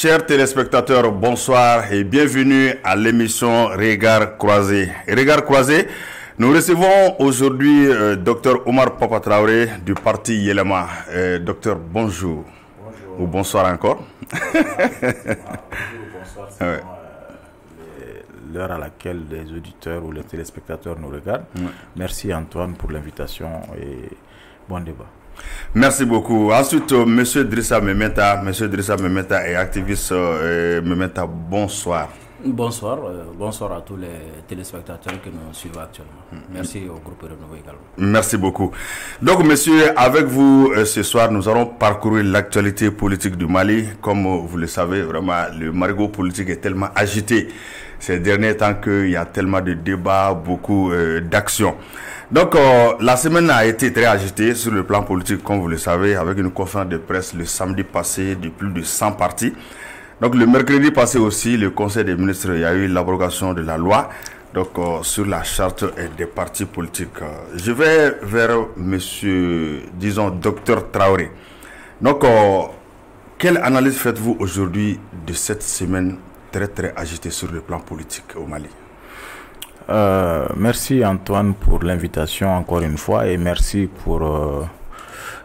Chers téléspectateurs, bonsoir et bienvenue à l'émission Regard Croisé. Regard Croisé, nous recevons aujourd'hui Dr Omar Papa Traoré du parti Yelema. Docteur, bonjour. Bonjour. Ou bonsoir encore. Bonsoir, c'est l'heure à laquelle les auditeurs ou les téléspectateurs nous regardent. Merci Antoine pour l'invitation et bon débat. Merci beaucoup. Ensuite, Monsieur Drissa Memeta. Monsieur Drissa Memeta est activiste. Memeta, bonsoir. Bonsoir. Bonsoir à tous les téléspectateurs qui nous suivent actuellement. Merci au groupe Renouveau également. Merci beaucoup. Donc, monsieur, avec vous ce soir, nous allons parcourir l'actualité politique du Mali. Comme vous le savez, vraiment, le marigot politique est tellement agité ces derniers temps qu'il y a tellement de débats, beaucoup d'actions. Donc, la semaine a été très agitée sur le plan politique, comme vous le savez, avec une conférence de presse le samedi passé de plus de 100 partis. Donc, le mercredi passé aussi, le Conseil des ministres, il y a eu l'abrogation de la loi donc, sur la charte des partis politiques. Je vais vers monsieur, disons, docteur Traoré. Donc, quelle analyse faites-vous aujourd'hui de cette semaine très agitée sur le plan politique au Mali? Merci Antoine pour l'invitation encore une fois et merci pour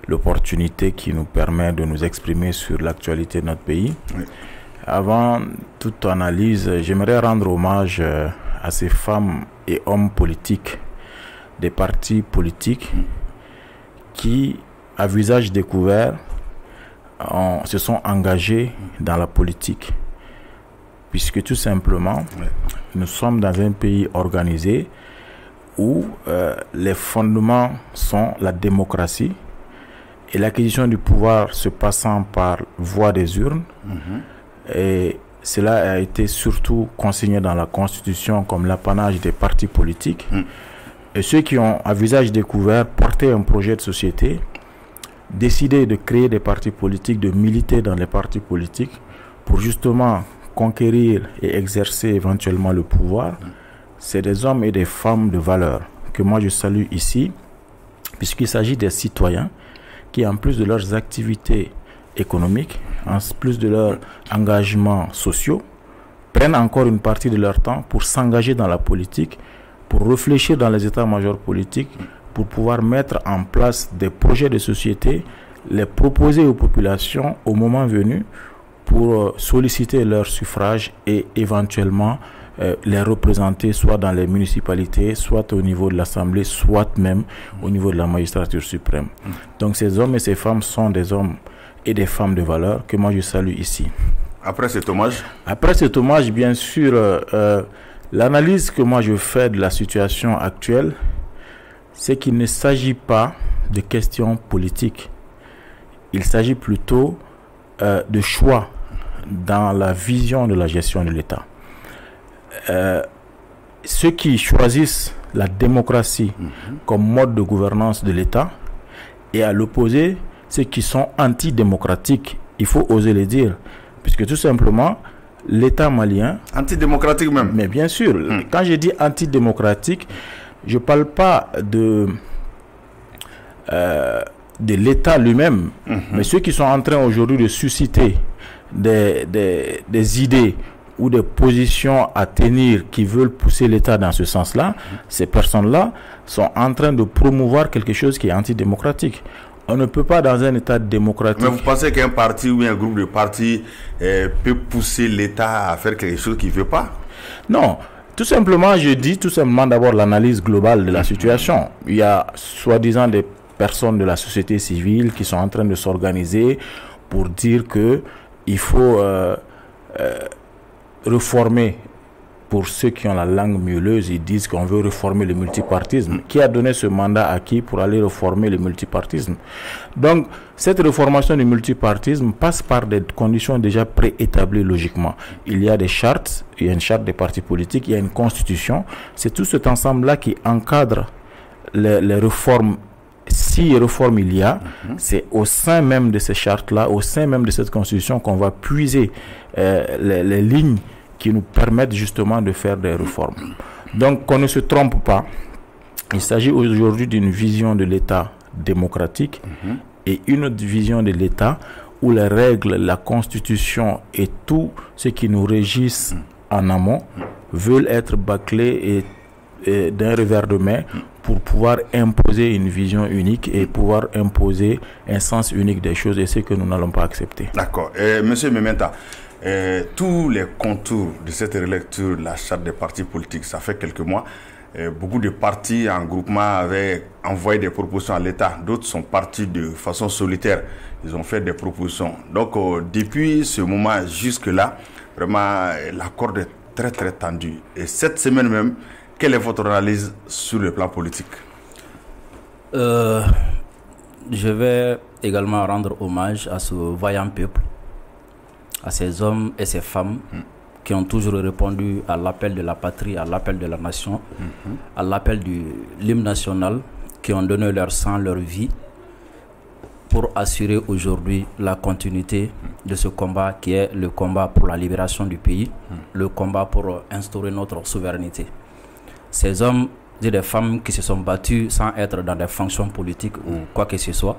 l'opportunité qui nous permet de nous exprimer sur l'actualité de notre pays. Oui. Avant toute analyse, j'aimerais rendre hommage à ces femmes et hommes politiques des partis politiques qui, à visage découvert, se sont engagés dans la politique. Puisque tout simplement, nous sommes dans un pays organisé où les fondements sont la démocratie et l'acquisition du pouvoir se passant par voie des urnes. Et cela a été surtout consigné dans la Constitution comme l'apanage des partis politiques. Et ceux qui ont, à visage découvert, porté un projet de société, décidé de créer des partis politiques, de militer dans les partis politiques pour justement conquérir et exercer éventuellement le pouvoir, c'est des hommes et des femmes de valeur que moi je salue ici, puisqu'il s'agit des citoyens qui, en plus de leurs activités économiques, en plus de leurs engagements sociaux, prennent encore une partie de leur temps pour s'engager dans la politique, pour réfléchir dans les états-majors politiques, pour pouvoir mettre en place des projets de société, les proposer aux populations au moment venu, pour solliciter leur suffrage et éventuellement les représenter soit dans les municipalités, soit au niveau de l'Assemblée, soit même au niveau de la magistrature suprême. Donc ces hommes et ces femmes sont des hommes et des femmes de valeur que moi je salue ici. Après cet hommage? Après cet hommage, bien sûr, l'analyse que moi je fais de la situation actuelle, c'est qu'il ne s'agit pas de questions politiques. Il s'agit plutôt de choix dans la vision de la gestion de l'État. Ceux qui choisissent la démocratie comme mode de gouvernance de l'État et à l'opposé, ceux qui sont antidémocratiques, il faut oser le dire, puisque tout simplement, l'État malien... Antidémocratique même? Mais bien sûr, quand je dis antidémocratique, je ne parle pas de l'État lui-même, mais ceux qui sont en train aujourd'hui de susciter des idées ou des positions à tenir qui veulent pousser l'État dans ce sens-là, ces personnes-là sont en train de promouvoir quelque chose qui est antidémocratique. On ne peut pas dans un État démocratique... Mais vous pensez qu'un parti ou un groupe de partis peut pousser l'État à faire quelque chose qu'il ne veut pas? Non. Tout simplement, je dis tout simplement d'abord l'analyse globale de la situation. Il y a soi-disant des personnes de la société civile qui sont en train de s'organiser pour dire que il faut réformer. Pour ceux qui ont la langue mielleuse, ils disent qu'on veut réformer le multipartisme. Qui a donné ce mandat à qui pour aller réformer le multipartisme? Donc, cette réformation du multipartisme passe par des conditions déjà préétablies logiquement. Il y a des chartes, il y a une charte des partis politiques, il y a une constitution. C'est tout cet ensemble-là qui encadre les réformes. Si réforme il y a, c'est au sein même de ces chartes-là, au sein même de cette constitution qu'on va puiser les lignes qui nous permettent justement de faire des réformes. Donc qu'on ne se trompe pas, il s'agit aujourd'hui d'une vision de l'État démocratique et une autre vision de l'État où les règles, la constitution et tout ce qui nous régisse en amont veulent être bâclés et d'un revers de main pour pouvoir imposer une vision unique et pouvoir imposer un sens unique des choses, et c'est ce que nous n'allons pas accepter. D'accord. Monsieur Mementa, tous les contours de cette relecture de la charte des partis politiques, ça fait quelques mois, beaucoup de partis en groupement avaient envoyé des propositions à l'État. D'autres sont partis de façon solitaire. Ils ont fait des propositions. Donc, depuis ce moment jusque-là, vraiment, la corde est très, très tendue. Et cette semaine même, quelle est votre analyse sur le plan politique? Je vais également rendre hommage à ce vaillant peuple, à ces hommes et ces femmes qui ont toujours répondu à l'appel de la patrie, à l'appel de la nation, à l'appel de l'hymne national, qui ont donné leur sang, leur vie pour assurer aujourd'hui la continuité de ce combat qui est le combat pour la libération du pays, le combat pour instaurer notre souveraineté. Ces hommes et des femmes qui se sont battus sans être dans des fonctions politiques ou quoi que ce soit,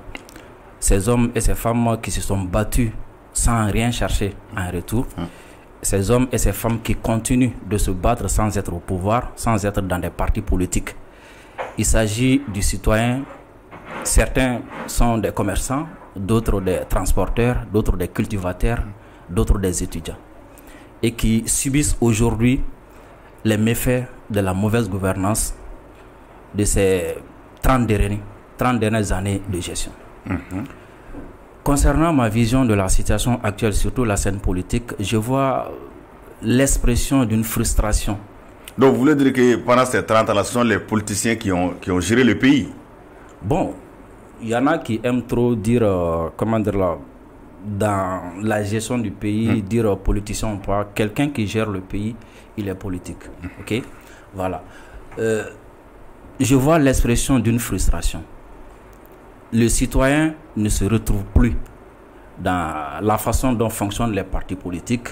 ces hommes et ces femmes qui se sont battus sans rien chercher en retour, ces hommes et ces femmes qui continuent de se battre sans être au pouvoir, sans être dans des partis politiques. Il s'agit du citoyen. Certains sont des commerçants, d'autres des transporteurs, d'autres des cultivateurs, d'autres des étudiants, et qui subissent aujourd'hui les méfaits de la mauvaise gouvernance de ces 30 dernières années de gestion. Concernant ma vision de la situation actuelle, surtout la scène politique, je vois l'expression d'une frustration. Donc vous voulez dire que pendant ces 30 ans, ce sont les politiciens qui ont géré le pays? Bon, il y en a qui aiment trop dire, comment dire là, dans la gestion du pays, dire politicien ou pas. Quelqu'un qui gère le pays, il est politique. Ok? Voilà. Je vois l'expression d'une frustration. Le citoyen ne se retrouve plus dans la façon dont fonctionnent les partis politiques,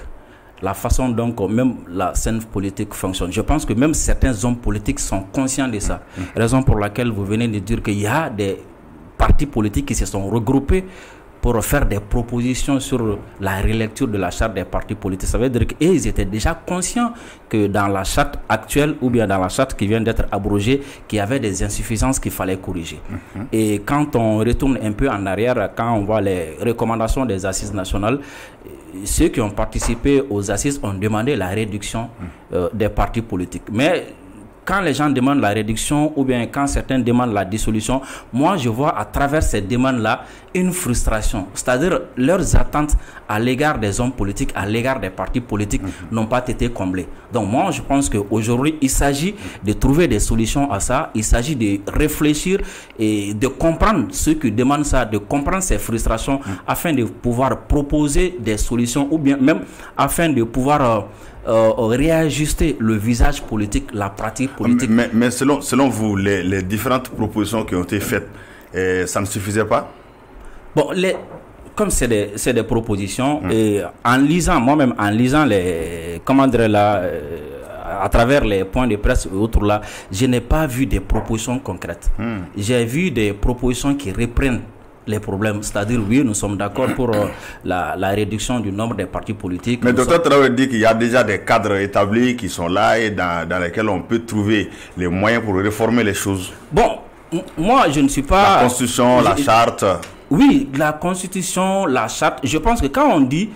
la façon dont même la scène politique fonctionne. Je pense que même certains hommes politiques sont conscients de ça. Raison pour laquelle vous venez de dire qu'il y a des partis politiques qui se sont regroupés pour faire des propositions sur la relecture de la charte des partis politiques. Ça veut dire qu'ils étaient déjà conscients que dans la charte actuelle ou bien dans la charte qui vient d'être abrogée, qu'il y avait des insuffisances qu'il fallait corriger. Et quand on retourne un peu en arrière, quand on voit les recommandations des assises nationales, ceux qui ont participé aux assises ont demandé la réduction des partis politiques. Mais quand les gens demandent la réduction ou bien quand certains demandent la dissolution, moi je vois à travers ces demandes-là une frustration. C'est-à-dire leurs attentes à l'égard des hommes politiques, à l'égard des partis politiques n'ont pas été comblées. Donc moi je pense qu'aujourd'hui il s'agit de trouver des solutions à ça. Il s'agit de réfléchir et de comprendre ceux qui demandent ça, de comprendre ces frustrations afin de pouvoir proposer des solutions ou bien même afin de pouvoir réajuster le visage politique, la pratique politique. Mais selon vous, les différentes propositions qui ont été faites, ça ne suffisait pas? Bon, comme c'est des propositions, et en lisant, moi-même, en lisant les, comment dire là, à travers les points de presse et autres là, je n'ai pas vu des propositions concrètes. J'ai vu des propositions qui reprennent les problèmes, c'est-à-dire oui, nous sommes d'accord pour la réduction du nombre des partis politiques. Mais docteur Traoré dit qu'il y a déjà des cadres établis qui sont là et dans lesquels on peut trouver les moyens pour réformer les choses. Bon, moi je ne suis pas... La constitution, la charte... Oui, la constitution, la charte, je pense que quand on dit...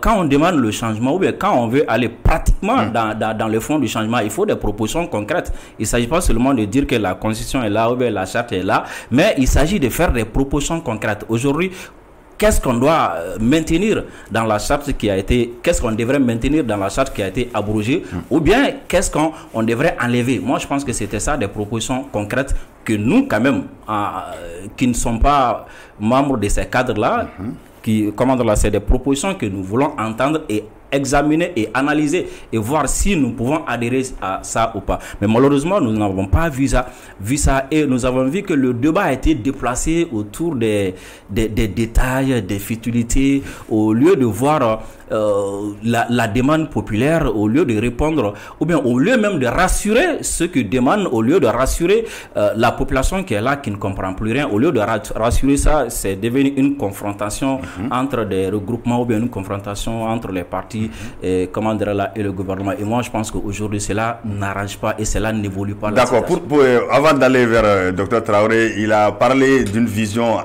quand on demande le changement ou bien quand on veut aller pratiquement dans le fond du changement, il faut des propositions concrètes. Il ne s'agit pas seulement de dire que la constitution est là ou bien la charte est là, mais il s'agit de faire des propositions concrètes. Aujourd'hui, qu'est-ce qu'on doit maintenir dans la charte qui a été, qu'est-ce qu'on devrait maintenir dans la charte qui a été abrogée, ou bien qu'est-ce qu'on devrait enlever? Moi, je pense que c'était ça, des propositions concrètes que nous, quand même, qui ne sommes pas membres de ces cadres-là, c'est des propositions que nous voulons entendre et examiner et analyser et voir si nous pouvons adhérer à ça ou pas. Mais malheureusement, nous n'avons pas vu ça et nous avons vu que le débat a été déplacé autour des détails, des futilités, au lieu de voir la demande populaire, au lieu de répondre, ou bien au lieu même de rassurer ceux qui demandent, au lieu de rassurer la population qui est là, qui ne comprend plus rien, au lieu de rassurer ça, c'est devenu une confrontation entre des regroupements ou bien une confrontation entre les partis et, et le gouvernement. Et moi, je pense qu'aujourd'hui, cela n'arrange pas et cela n'évolue pas. D'accord. Avant d'aller vers Dr Traoré, il a parlé d'une vision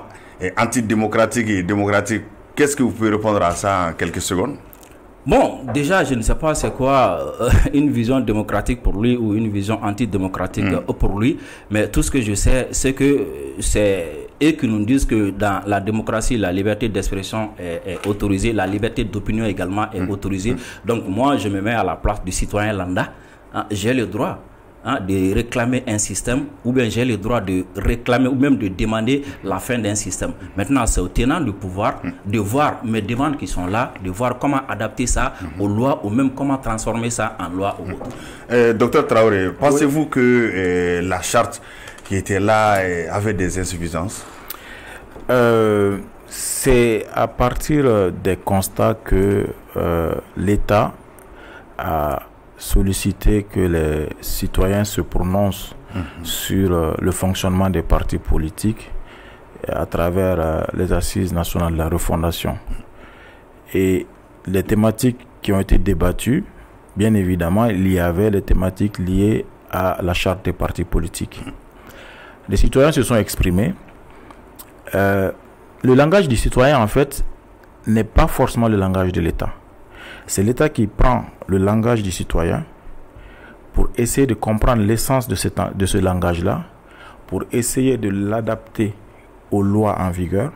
antidémocratique et démocratique. Qu'est-ce que vous pouvez répondre à ça en quelques secondes? Bon, déjà, je ne sais pas c'est quoi une vision démocratique pour lui ou une vision antidémocratique pour lui, mais tout ce que je sais, c'est que c'est eux qui nous disent que dans la démocratie, la liberté d'expression est autorisée, la liberté d'opinion également est autorisée. Donc moi, je me mets à la place du citoyen lambda. J'ai le droit de réclamer un système, ou bien j'ai le droit de réclamer ou même de demander la fin d'un système. Maintenant, c'est au tenant du pouvoir de voir mes demandes qui sont là, de voir comment adapter ça aux lois ou même comment transformer ça en loi ou autre. Docteur Traoré, pensez-vous que la charte qui était là avait des insuffisances? C'est à partir des constats que l'État a solliciter que les citoyens se prononcent sur le fonctionnement des partis politiques à travers les assises nationales de la refondation. Et les thématiques qui ont été débattues, bien évidemment, il y avait les thématiques liées à la charte des partis politiques. Les citoyens se sont exprimés. Le langage du citoyen, en fait, n'est pas forcément le langage de l'État. C'est l'État qui prend le langage du citoyen pour essayer de comprendre l'essence de ce langage-là, pour essayer de l'adapter aux lois en vigueur,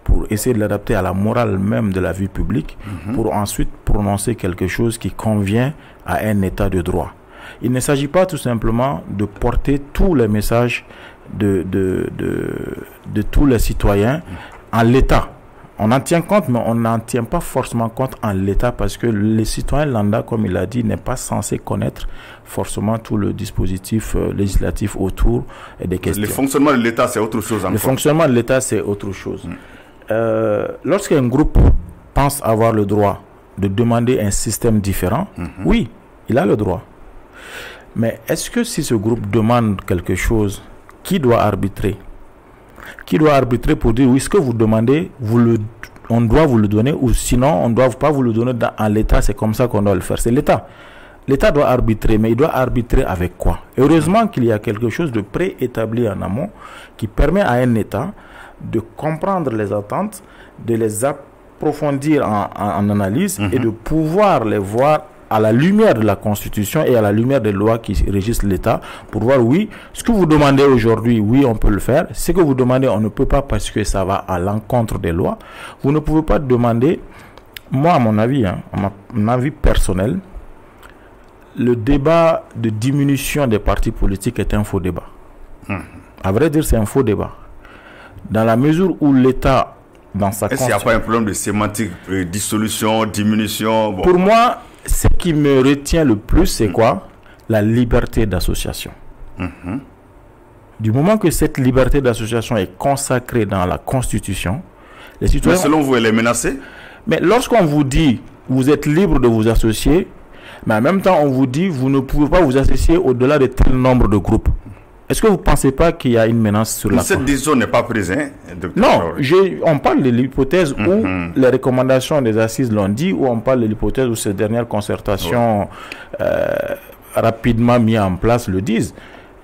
pour essayer de l'adapter à la morale même de la vie publique, pour ensuite prononcer quelque chose qui convient à un état de droit. Il ne s'agit pas tout simplement de porter tous les messages de tous les citoyens en l'état. On en tient compte, mais on n'en tient pas forcément compte en l'état parce que le citoyen lambda, comme il l'a dit, n'est pas censé connaître forcément tout le dispositif législatif autour des questions. Le fonctionnement de l'État, c'est autre chose encore. Le fonctionnement de l'État, c'est autre chose. Lorsqu'un groupe pense avoir le droit de demander un système différent, oui, il a le droit. Mais est-ce que si ce groupe demande quelque chose, qui doit arbitrer? Qui doit arbitrer pour dire oui, ce que vous demandez, on doit vous le donner, ou sinon on ne doit pas vous le donner en l'état, c'est comme ça qu'on doit le faire. C'est l'État. L'État doit arbitrer, mais il doit arbitrer avec quoi? Heureusement qu'il y a quelque chose de préétabli en amont qui permet à un État de comprendre les attentes, de les approfondir en analyse et de pouvoir les voir à la lumière de la Constitution et à la lumière des lois qui régissent l'État pour voir, oui, ce que vous demandez aujourd'hui, oui, on peut le faire. Ce que vous demandez, on ne peut pas parce que ça va à l'encontre des lois. Vous ne pouvez pas demander, moi, à mon avis, à mon avis personnel, le débat de diminution des partis politiques est un faux débat. À vrai dire, c'est un faux débat. Dans la mesure où l'État, dans sa Est-ce qu'il n'y a pas un problème de sémantique, dissolution, diminution? Pour moi, ce qui me retient le plus, c'est quoi? La liberté d'association. Du moment que cette liberté d'association est consacrée dans la Constitution, les citoyens... Mais selon vous, elle est menacée? Mais lorsqu'on vous dit, vous êtes libre de vous associer, mais en même temps, on vous dit, vous ne pouvez pas vous associer au-delà de tel nombre de groupes. Est-ce que vous ne pensez pas qu'il y a une menace sur la Cette décision n'est pas prise, hein, Non, on parle de l'hypothèse où les recommandations des assises l'ont dit, ou on parle de l'hypothèse où ces dernières concertations rapidement mises en place le disent.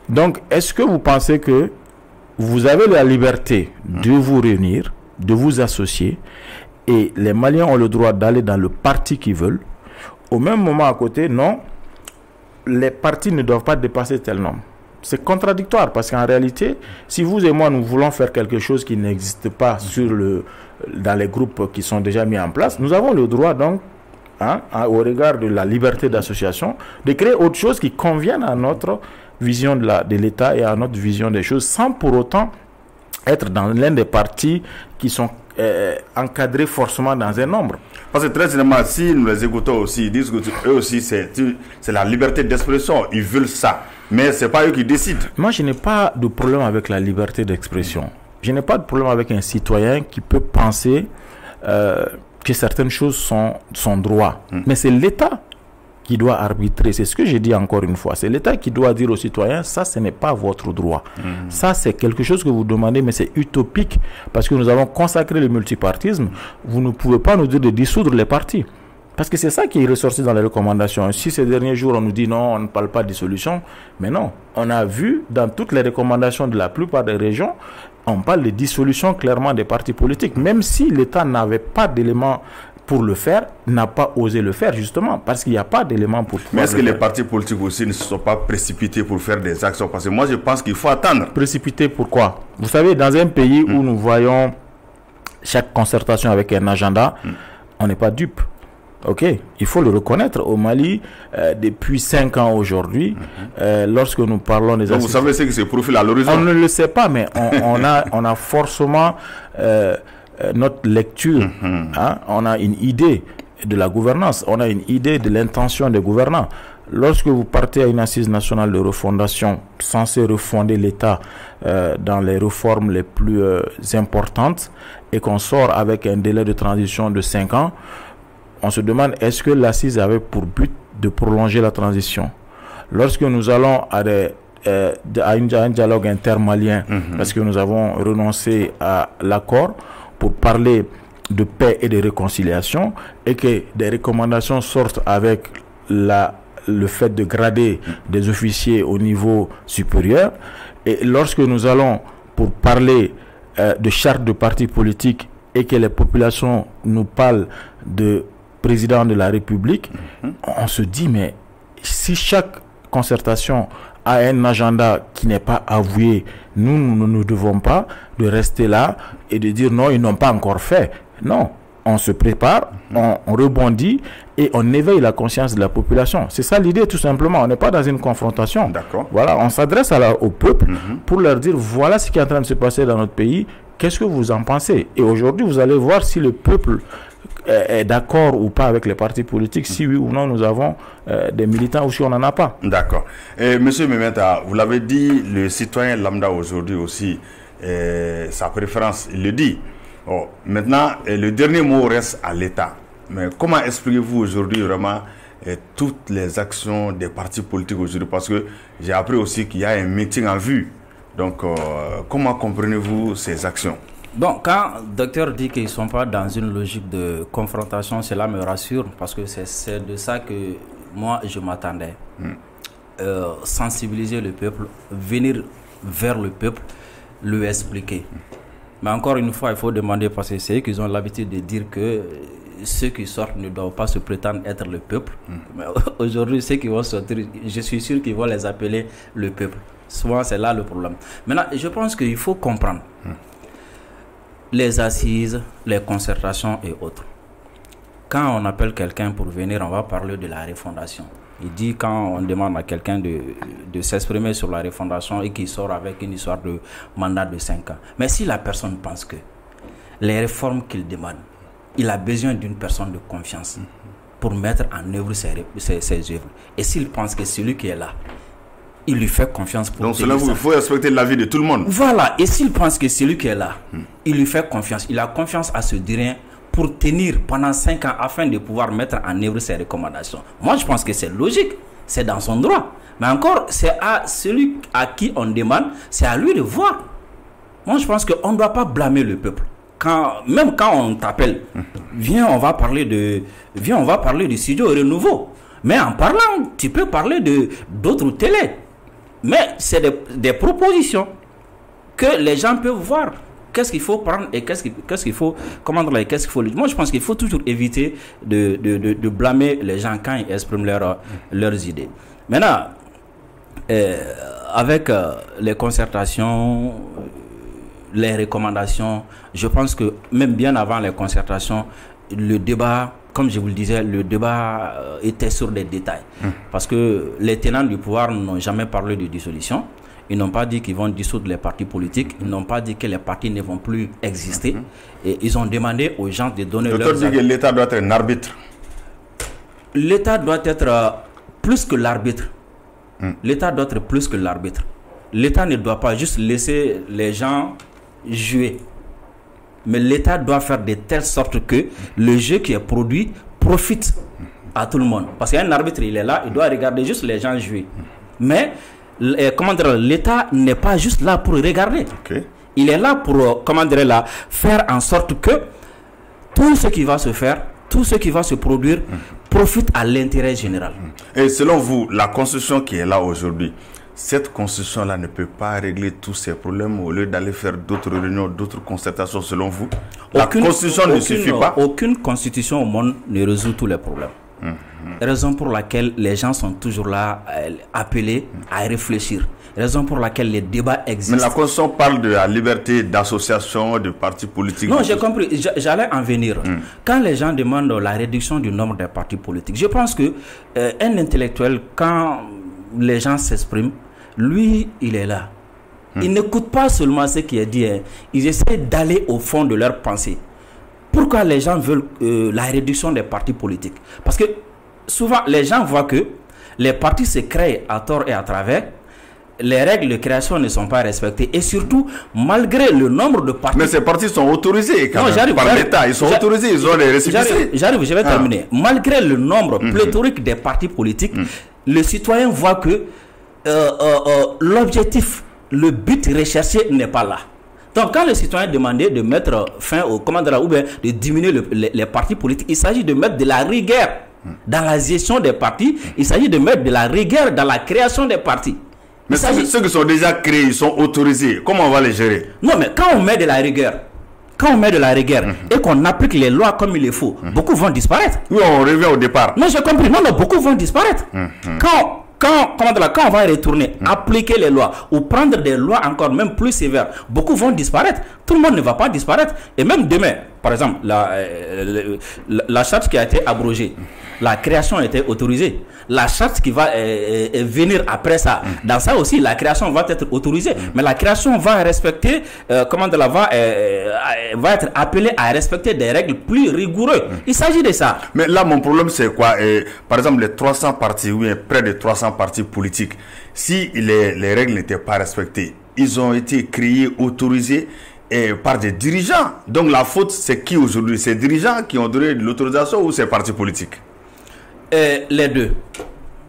Donc, est-ce que vous pensez que vous avez la liberté de vous réunir, de vous associer, et les Maliens ont le droit d'aller dans le parti qu'ils veulent? Au même moment à côté, non, les partis ne doivent pas dépasser tel nombre. C'est contradictoire parce qu'en réalité, si vous et moi nous voulons faire quelque chose qui n'existe pas dans les groupes qui sont déjà mis en place, nous avons le droit donc, au regard de la liberté d'association, de créer autre chose qui convienne à notre vision de l'État et à notre vision des choses, sans pour autant être dans l'un des partis qui sont encadrés forcément dans un nombre. Parce que très généralement, si nous les écoutons aussi, ils disent que eux aussi, c'est la liberté d'expression. Ils veulent ça. Mais ce n'est pas eux qui décident. Moi, je n'ai pas de problème avec la liberté d'expression. Je n'ai pas de problème avec un citoyen qui peut penser que certaines choses sont droits. Mais c'est l'État qui doit arbitrer. C'est ce que j'ai dit encore une fois. C'est l'État qui doit dire aux citoyens, ça, ce n'est pas votre droit. Ça, c'est quelque chose que vous demandez, mais c'est utopique parce que nous avons consacré le multipartisme. Vous ne pouvez pas nous dire de dissoudre les partis. Parce que c'est ça qui est ressorti dans les recommandations. Si ces derniers jours, on nous dit non, on ne parle pas de dissolution, mais non. On a vu dans toutes les recommandations de la plupart des régions, on parle de dissolution clairement des partis politiques. Même si l'État n'avait pas d'éléments pour le faire, n'a pas osé le faire justement parce qu'il n'y a pas d'éléments pour pouvoir. Mais est-ce que les partis politiques aussi ne se sont pas précipités pour faire des actions? Parce que moi je pense qu'il faut attendre. Précipiter pourquoi? Vous savez, dans un pays où nous voyons chaque concertation avec un agenda, on n'est pas dupe. Ok, il faut le reconnaître. Au Mali, depuis 5 ans aujourd'hui, lorsque nous parlons des... Donc vous savez ce qui se profile à l'horizon? On ne le sait pas, mais on a forcément notre lecture. On a une idée de la gouvernance, on a une idée de l'intention des gouvernants. Lorsque vous partez à une assise nationale de refondation censée refonder l'État dans les réformes les plus importantes et qu'on sort avec un délai de transition de 5 ans, on se demande est-ce que l'assise avait pour but de prolonger la transition? Lorsque nous allons à un dialogue intermalien, parce que nous avons renoncé à l'accord pour parler de paix et de réconciliation, et que des recommandations sortent avec le fait de grader des officiers au niveau supérieur, et lorsque nous allons pour parler de charte de parti politique et que les populations nous parlent de président de la République, on se dit, mais si chaque concertation a un agenda qui n'est pas avoué, nous ne devons pas de rester là et de dire non, ils n'ont pas encore fait. Non, on se prépare, on rebondit et on éveille la conscience de la population. C'est ça l'idée tout simplement. On n'est pas dans une confrontation. D'accord. Voilà, on s'adresse au peuple pour leur dire voilà ce qui est en train de se passer dans notre pays. Qu'est-ce que vous en pensez? Et aujourd'hui, vous allez voir si le peuple est d'accord ou pas avec les partis politiques, si oui ou non nous avons des militants ou si on n'en a pas. D'accord. Monsieur Mementa, vous l'avez dit, le citoyen lambda aujourd'hui aussi, sa préférence, il le dit. Oh, maintenant, le dernier mot reste à l'État. Mais comment expliquez-vous aujourd'hui vraiment toutes les actions des partis politiques aujourd'hui? Parce que j'ai appris aussi qu'il y a un meeting en vue. Donc, comment comprenez-vous ces actions? Bon, quand le docteur dit qu'ils ne sont pas dans une logique de confrontation, cela me rassure parce que c'est de ça que moi je m'attendais. Sensibiliser le peuple, venir vers le peuple, lui expliquer. Mais encore une fois, il faut demander parce que c'est eux qui ont l'habitude de dire que ceux qui sortent ne doivent pas se prétendre être le peuple. Mais aujourd'hui, ceux qui vont sortir, je suis sûr qu'ils vont les appeler le peuple. Souvent, c'est là le problème. Maintenant, je pense qu'il faut comprendre. Les assises, les concertations et autres. Quand on appelle quelqu'un pour venir, on va parler de la refondation. Il dit quand on demande à quelqu'un de s'exprimer sur la refondation et qu'il sort avec une histoire de mandat de 5 ans. Mais si la personne pense que les réformes qu'il demande, il a besoin d'une personne de confiance pour mettre en œuvre ses œuvres. Et s'il pense que celui qui est là, il lui fait confiance pour... Donc cela, il faut respecter l'avis de tout le monde. Voilà, et s'il pense que celui qui est là, il lui fait confiance, il a confiance à ce dirien pour tenir pendant 5 ans afin de pouvoir mettre en œuvre ses recommandations. Moi, je pense que c'est logique, c'est dans son droit. Mais encore, c'est à celui à qui on demande, c'est à lui de voir. Moi, je pense qu'on ne doit pas blâmer le peuple. Même quand on t'appelle, viens, on va parler du studio Renouveau. Mais en parlant, tu peux parler d'autres télés. Mais c'est des propositions que les gens peuvent voir. Qu'est-ce qu'il faut prendre et qu'est-ce qu'il faut, qu'est-ce qu'il faut. Moi, je pense qu'il faut toujours éviter de blâmer les gens quand ils expriment leurs idées. Maintenant, avec les concertations, les recommandations, je pense que même bien avant les concertations, le débat, comme je vous le disais, le débat était sur des détails. Parce que les tenants du pouvoir n'ont jamais parlé de dissolution. Ils n'ont pas dit qu'ils vont dissoudre les partis politiques. Ils n'ont pas dit que les partis ne vont plus exister. Et ils ont demandé aux gens de donner leur... dit que l'État doit être un arbitre. L'État doit être plus que l'arbitre. L'État doit être plus que l'arbitre. L'État ne doit pas juste laisser les gens jouer. Mais l'État doit faire de telle sorte que le jeu qui est produit profite à tout le monde. Parce qu'un arbitre, il est là, il doit regarder juste les gens jouer. Mais l'État n'est pas juste là pour regarder. Okay. Il est là pour faire en sorte que tout ce qui va se faire, tout ce qui va se produire profite à l'intérêt général. Et selon vous, la constitution qui est là aujourd'hui, cette constitution-là ne peut pas régler tous ces problèmes au lieu d'aller faire d'autres réunions, d'autres concertations selon vous? La constitution ne suffit pas? Aucune constitution au monde ne résout tous les problèmes. Raison pour laquelle les gens sont toujours là appelés à réfléchir. Raison pour laquelle les débats existent. Mais la Constitution parle de la liberté d'association, de partis politiques. Non, j'ai compris. J'allais en venir. Quand les gens demandent la réduction du nombre de partis politiques, je pense que un intellectuel, quand les gens s'expriment, lui, il est là. Il n'écoute pas seulement ce qui est dit. Ils essaient d'aller au fond de leur pensée. Pourquoi les gens veulent la réduction des partis politiques? Parce que souvent, les gens voient que les partis se créent à tort et à travers. Les règles de création ne sont pas respectées. Et surtout, malgré le nombre de partis... Mais ces partis sont autorisés par l'État. Ils sont autorisés, ils ont les récépissés. J'arrive, je vais terminer. Malgré le nombre pléthorique des partis politiques, le citoyen voit que l'objectif, le but recherché n'est pas là. Donc, quand le citoyen demandait de mettre fin au commandement ou bien de diminuer les partis politiques, il s'agit de mettre de la rigueur dans la gestion des partis. Il s'agit de mettre de la rigueur dans la création des partis. Mais ceux qui sont déjà créés, ils sont autorisés. Comment on va les gérer? Non, mais quand on met de la rigueur, et qu'on applique les lois comme il le faut, beaucoup vont disparaître. Oui, on revient au départ. Non, j'ai compris. Non, beaucoup vont disparaître. Quand on va retourner, appliquer les lois ou prendre des lois encore même plus sévères, beaucoup vont disparaître. Tout le monde ne va pas disparaître. Et même demain, par exemple, la charte qui a été abrogée, la création a été autorisée. La charte qui va venir après ça, dans ça aussi, la création va être autorisée. Mais la création va respecter, va être appelée à respecter des règles plus rigoureuses. Il s'agit de ça. Mais là, mon problème, c'est quoi? Par exemple, les 300 partis, ou près de 300 partis politiques, si les règles n'étaient pas respectées, ils ont été créés, autorisés par des dirigeants. Donc la faute, c'est qui aujourd'hui? Ces dirigeants qui ont donné l'autorisation ou ces partis politiques? Les deux.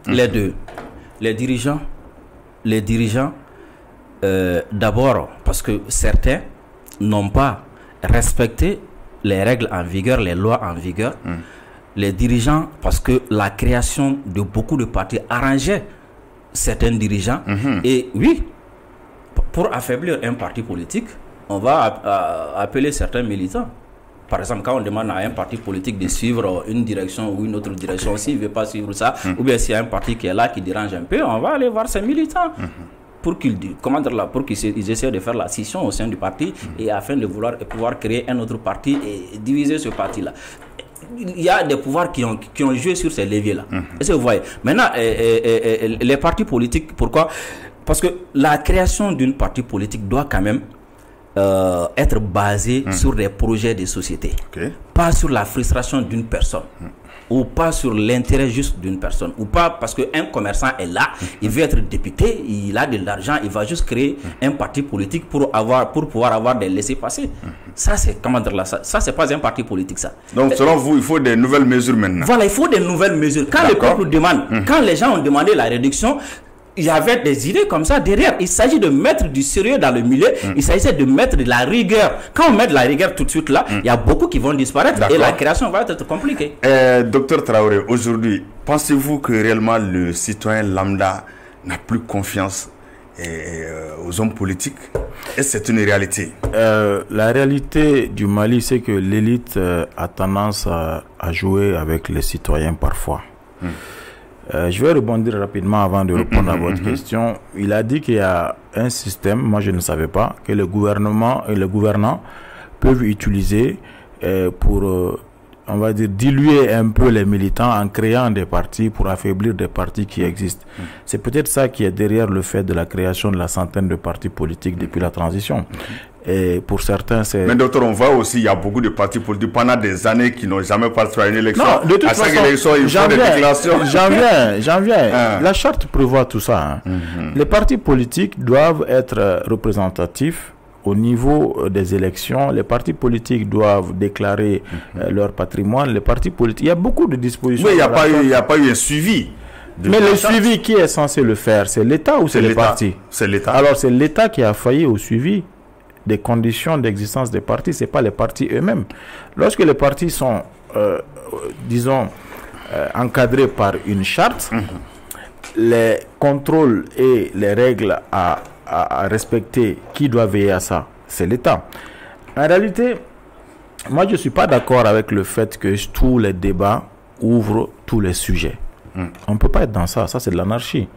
Les deux. Les dirigeants, d'abord, parce que certains n'ont pas respecté les règles en vigueur, les lois en vigueur. Les dirigeants, parce que la création de beaucoup de partis arrangeait certains dirigeants. Et oui, pour affaiblir un parti politique, on va appeler certains militants. Par exemple, quand on demande à un parti politique de suivre une direction ou une autre direction, s'il ne veut pas suivre ça, ou bien s'il y a un parti qui est là, qui dérange un peu, on va aller voir ces militants pour qu'ils essaient de faire la scission au sein du parti et afin de pouvoir créer un autre parti et diviser ce parti-là. Il y a des pouvoirs qui ont joué sur ces leviers-là. Est-ce que vous voyez? Maintenant, les partis politiques, pourquoi? Parce que la création d'une parti politique doit quand même être basé sur des projets de société, pas sur la frustration d'une personne ou pas sur l'intérêt juste d'une personne, ou pas parce qu'un commerçant est là, il veut être député, il a de l'argent, il va juste créer un parti politique pour pouvoir avoir des laissez-passer. Ça, c'est comment dire là, ça c'est pas un parti politique, ça. Donc selon vous, il faut des nouvelles mesures maintenant. Voilà, il faut des nouvelles mesures. Quand le peuple demande, quand les gens ont demandé la réduction, il y avait des idées comme ça derrière. Il s'agit de mettre du sérieux dans le milieu. Il s'agissait de mettre de la rigueur. Quand on met de la rigueur tout de suite là, il y a beaucoup qui vont disparaître et la création va être compliquée. Docteur Traoré, aujourd'hui, pensez-vous que réellement le citoyen lambda n'a plus confiance aux hommes politiques? Est-ce que c'est une réalité? La réalité du Mali, c'est que l'élite a tendance à jouer avec les citoyens parfois. Je vais rebondir rapidement avant de répondre à votre question. Il a dit qu'il y a un système, moi je ne savais pas, que le gouvernement et le gouvernant peuvent utiliser pour on va dire, diluer un peu les militants en créant des partis pour affaiblir des partis qui existent. C'est peut-être ça qui est derrière le fait de la création de la centaine de partis politiques depuis la transition. Et pour certains, c'est... Mais docteur, on voit aussi, il y a beaucoup de partis politiques pendant des années qui n'ont jamais participé à une élection. Non, de toute façon, ils font des déclarations. J'en viens. La charte prévoit tout ça. Les partis politiques doivent être représentatifs au niveau des élections. Les partis politiques doivent déclarer leur patrimoine. Les partis politiques, il y a beaucoup de dispositions. Oui, il n'y a pas eu un suivi. Mais le suivi, qui est censé le faire? C'est l'État ou c'est les partis? C'est l'État. Alors, c'est l'État qui a failli au suivi des conditions d'existence des partis, ce n'est pas les partis eux-mêmes. Lorsque les partis sont, disons, encadrés par une charte, les contrôles et les règles à respecter, qui doit veiller à ça? C'est l'État. En réalité, moi je ne suis pas d'accord avec le fait que tous les débats ouvrent tous les sujets. On ne peut pas être dans ça, ça c'est de l'anarchie.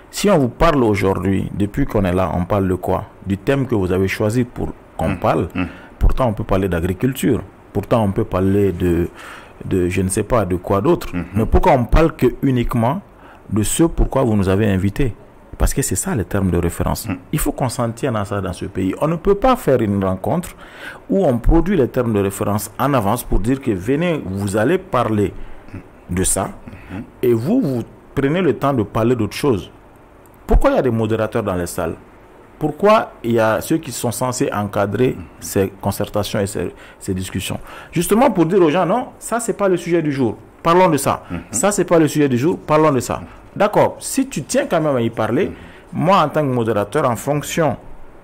Si on vous parle aujourd'hui, depuis qu'on est là, on parle de quoi? Du thème que vous avez choisi pour qu'on parle. Pourtant, on peut parler d'agriculture. Pourtant, on peut parler de je ne sais pas, de quoi d'autre. Mais pourquoi on parle que uniquement de ce pourquoi vous nous avez invités? Parce que c'est ça les termes de référence. Il faut qu'on s'en tienne à ça dans ce pays. On ne peut pas faire une rencontre où on produit les termes de référence en avance pour dire que venez, vous allez parler de ça et vous prenez le temps de parler d'autre chose. Pourquoi il y a des modérateurs dans les salles? Pourquoi il y a ceux qui sont censés encadrer ces concertations et ces discussions? Justement pour dire aux gens, non, ça c'est pas le sujet du jour, parlons de ça. Ça c'est pas le sujet du jour, parlons de ça. D'accord, si tu tiens quand même à y parler, moi en tant que modérateur, en fonction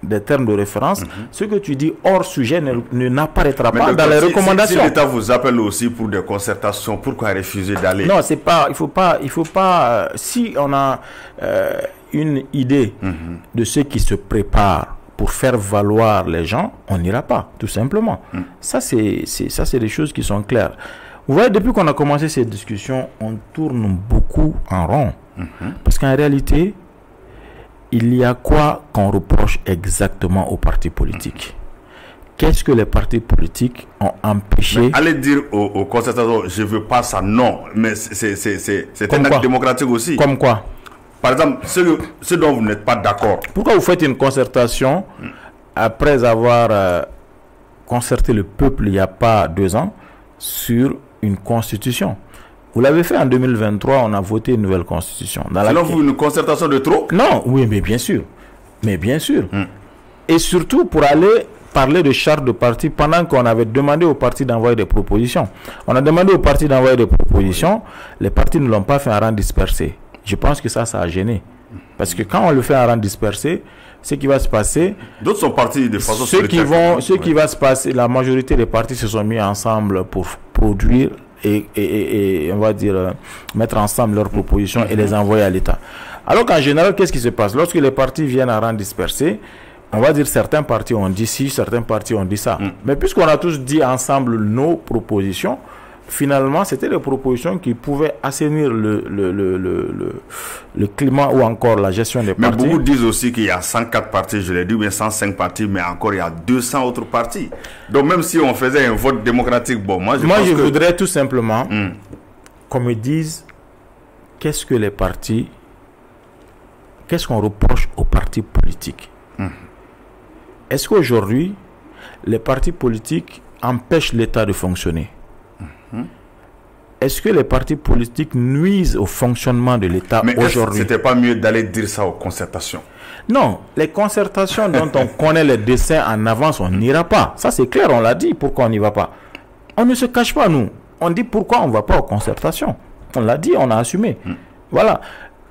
des termes de référence, ce que tu dis hors sujet n'apparaîtra pas dans les recommandations. Si l'État vous appelle aussi pour des concertations, pourquoi refuser d'aller? Non, c'est pas, il faut pas, si on a une idée de ce qui se prépare pour faire valoir les gens, on n'ira pas, tout simplement. Ça, c'est des choses qui sont claires. Vous voyez, depuis qu'on a commencé cette discussion, on tourne beaucoup en rond. Parce qu'en réalité, il y a quoi qu'on reproche exactement aux partis politiques? Qu'est-ce que les partis politiques ont empêché? Mais allez dire aux concertateurs, je ne veux pas ça, non. Mais c'est un acte démocratique aussi. Comme quoi? Par exemple, ce dont vous n'êtes pas d'accord. Pourquoi vous faites une concertation après avoir concerté le peuple il n'y a pas 2 ans sur une constitution? Vous l'avez fait en 2023, on a voté une nouvelle constitution. Selon vous, une concertation de trop? Non, oui, mais bien sûr. Mais bien sûr. Et surtout pour aller parler de charte de parti pendant qu'on avait demandé aux partis d'envoyer des propositions. On a demandé aux partis d'envoyer des propositions. Les partis ne l'ont pas fait en rang dispersé. Je pense que ça a gêné. Parce que quand on le fait en rang dispersé, ce qui va se passer... D'autres sont partis de façon... Ce qui va se passer, la majorité des partis se sont mis ensemble pour produire et on va dire mettre ensemble leurs propositions et les envoyer à l'État. Alors qu'en général, qu'est-ce qui se passe? Lorsque les partis viennent en rang dispersé, on va dire certains partis ont dit ci, certains partis ont dit ça. Mais puisqu'on a tous dit ensemble nos propositions, finalement, c'était des propositions qui pouvaient assainir le climat ou encore la gestion des partis. Mais beaucoup disent aussi qu'il y a 104 partis, je l'ai dit, mais 105 partis, mais encore il y a 200 autres partis. Donc même si on faisait un vote démocratique, bon, moi je voudrais tout simplement qu'on me dise qu'est-ce que les partis, qu'est-ce qu'on reproche aux partis politiques. Est-ce qu'aujourd'hui, les partis politiques empêchent l'État de fonctionner? Est-ce que les partis politiques nuisent au fonctionnement de l'État aujourd'hui? C'était pas mieux d'aller dire ça aux concertations? Non, les concertations dont on connaît les dessins en avance, on n'ira pas. Ça c'est clair, on l'a dit, pourquoi on n'y va pas. On ne se cache pas, nous. On dit pourquoi on ne va pas aux concertations. On l'a dit, on a assumé. Voilà.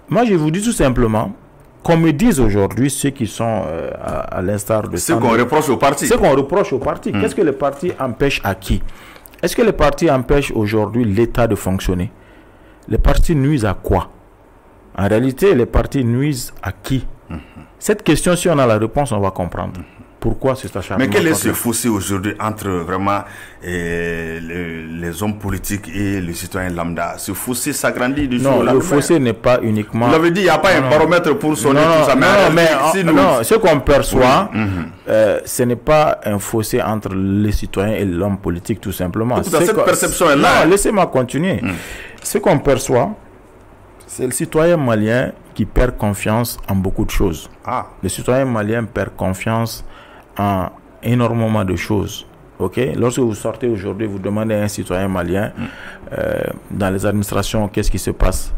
Moi, je vous dis tout simplement qu'on me dise aujourd'hui ceux qui sont à l'instar de... Ce qu'on reproche aux partis. Ce qu'on reproche aux partis. Qu'est-ce que les partis empêchent à qui? Est-ce que les partis empêchent aujourd'hui l'État de fonctionner? Les partis nuisent à quoi? En réalité, les partis nuisent à qui? Cette question, si on a la réponse, on va comprendre. Pourquoi cet acharnement? Mais quel est ce fossé aujourd'hui entre vraiment les hommes politiques et les citoyens lambda? Ce fossé s'agrandit du jour au lendemain. Non, le fossé n'est pas uniquement... Vous l'avez dit, il n'y a pas un baromètre pour sonner tout ça. Non, ce qu'on perçoit, ce n'est pas un fossé entre les citoyens et l'homme politique, tout simplement. Cette perception est là. Non, laissez-moi continuer. Ce qu'on perçoit, c'est le citoyen malien qui perd confiance en beaucoup de choses. Le citoyen malien perd confiance en énormément de choses. Okay? Lorsque vous sortez aujourd'hui, vous demandez à un citoyen malien dans les administrations qu'est-ce qui se passe,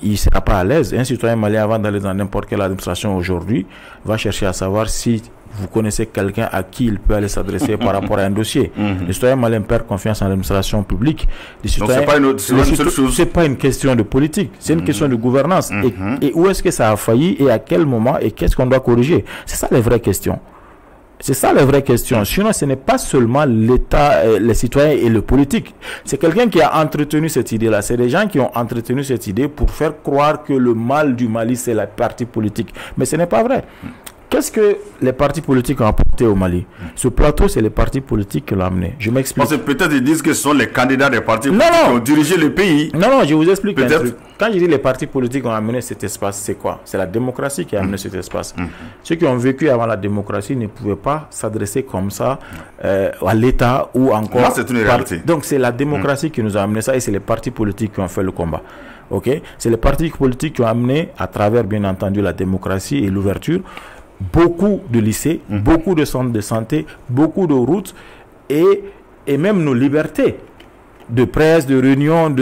il ne sera pas à l'aise. Un citoyen malien, avant d'aller dans n'importe quelle administration aujourd'hui, va chercher à savoir si vous connaissez quelqu'un à qui il peut aller s'adresser par rapport à un dossier. Les citoyens malins perdent confiance en l'administration publique. Donc c'est pas une question de politique, c'est une question de gouvernance. Et où est-ce que ça a failli et à quel moment et qu'est-ce qu'on doit corriger? C'est ça les vraies questions. C'est ça la vraie question. Sinon, ce n'est pas seulement l'État, les citoyens et le politique. C'est quelqu'un qui a entretenu cette idée-là. C'est des gens qui ont entretenu cette idée pour faire croire que le mal du Mali, c'est la partie politique. Mais ce n'est pas vrai. Qu'est-ce que les partis politiques ont apporté au Mali? Ce plateau, c'est les partis politiques qui l'ont amené. Je m'explique. Parce que peut-être ils disent que ce sont les candidats des partis politiques qui ont dirigé le pays. Non, je vous explique un truc. Quand je dis les partis politiques ont amené cet espace, c'est quoi? C'est la démocratie qui a amené cet espace. Ceux qui ont vécu avant la démocratie ne pouvaient pas s'adresser comme ça à l'État ou encore... Là, c'est une réalité. Donc, c'est la démocratie qui nous a amené ça et c'est les partis politiques qui ont fait le combat. Okay? C'est les partis politiques qui ont amené, à travers, bien entendu, la démocratie et l'ouverture, beaucoup de lycées, beaucoup de centres de santé, beaucoup de routes et même nos libertés de presse, de réunion,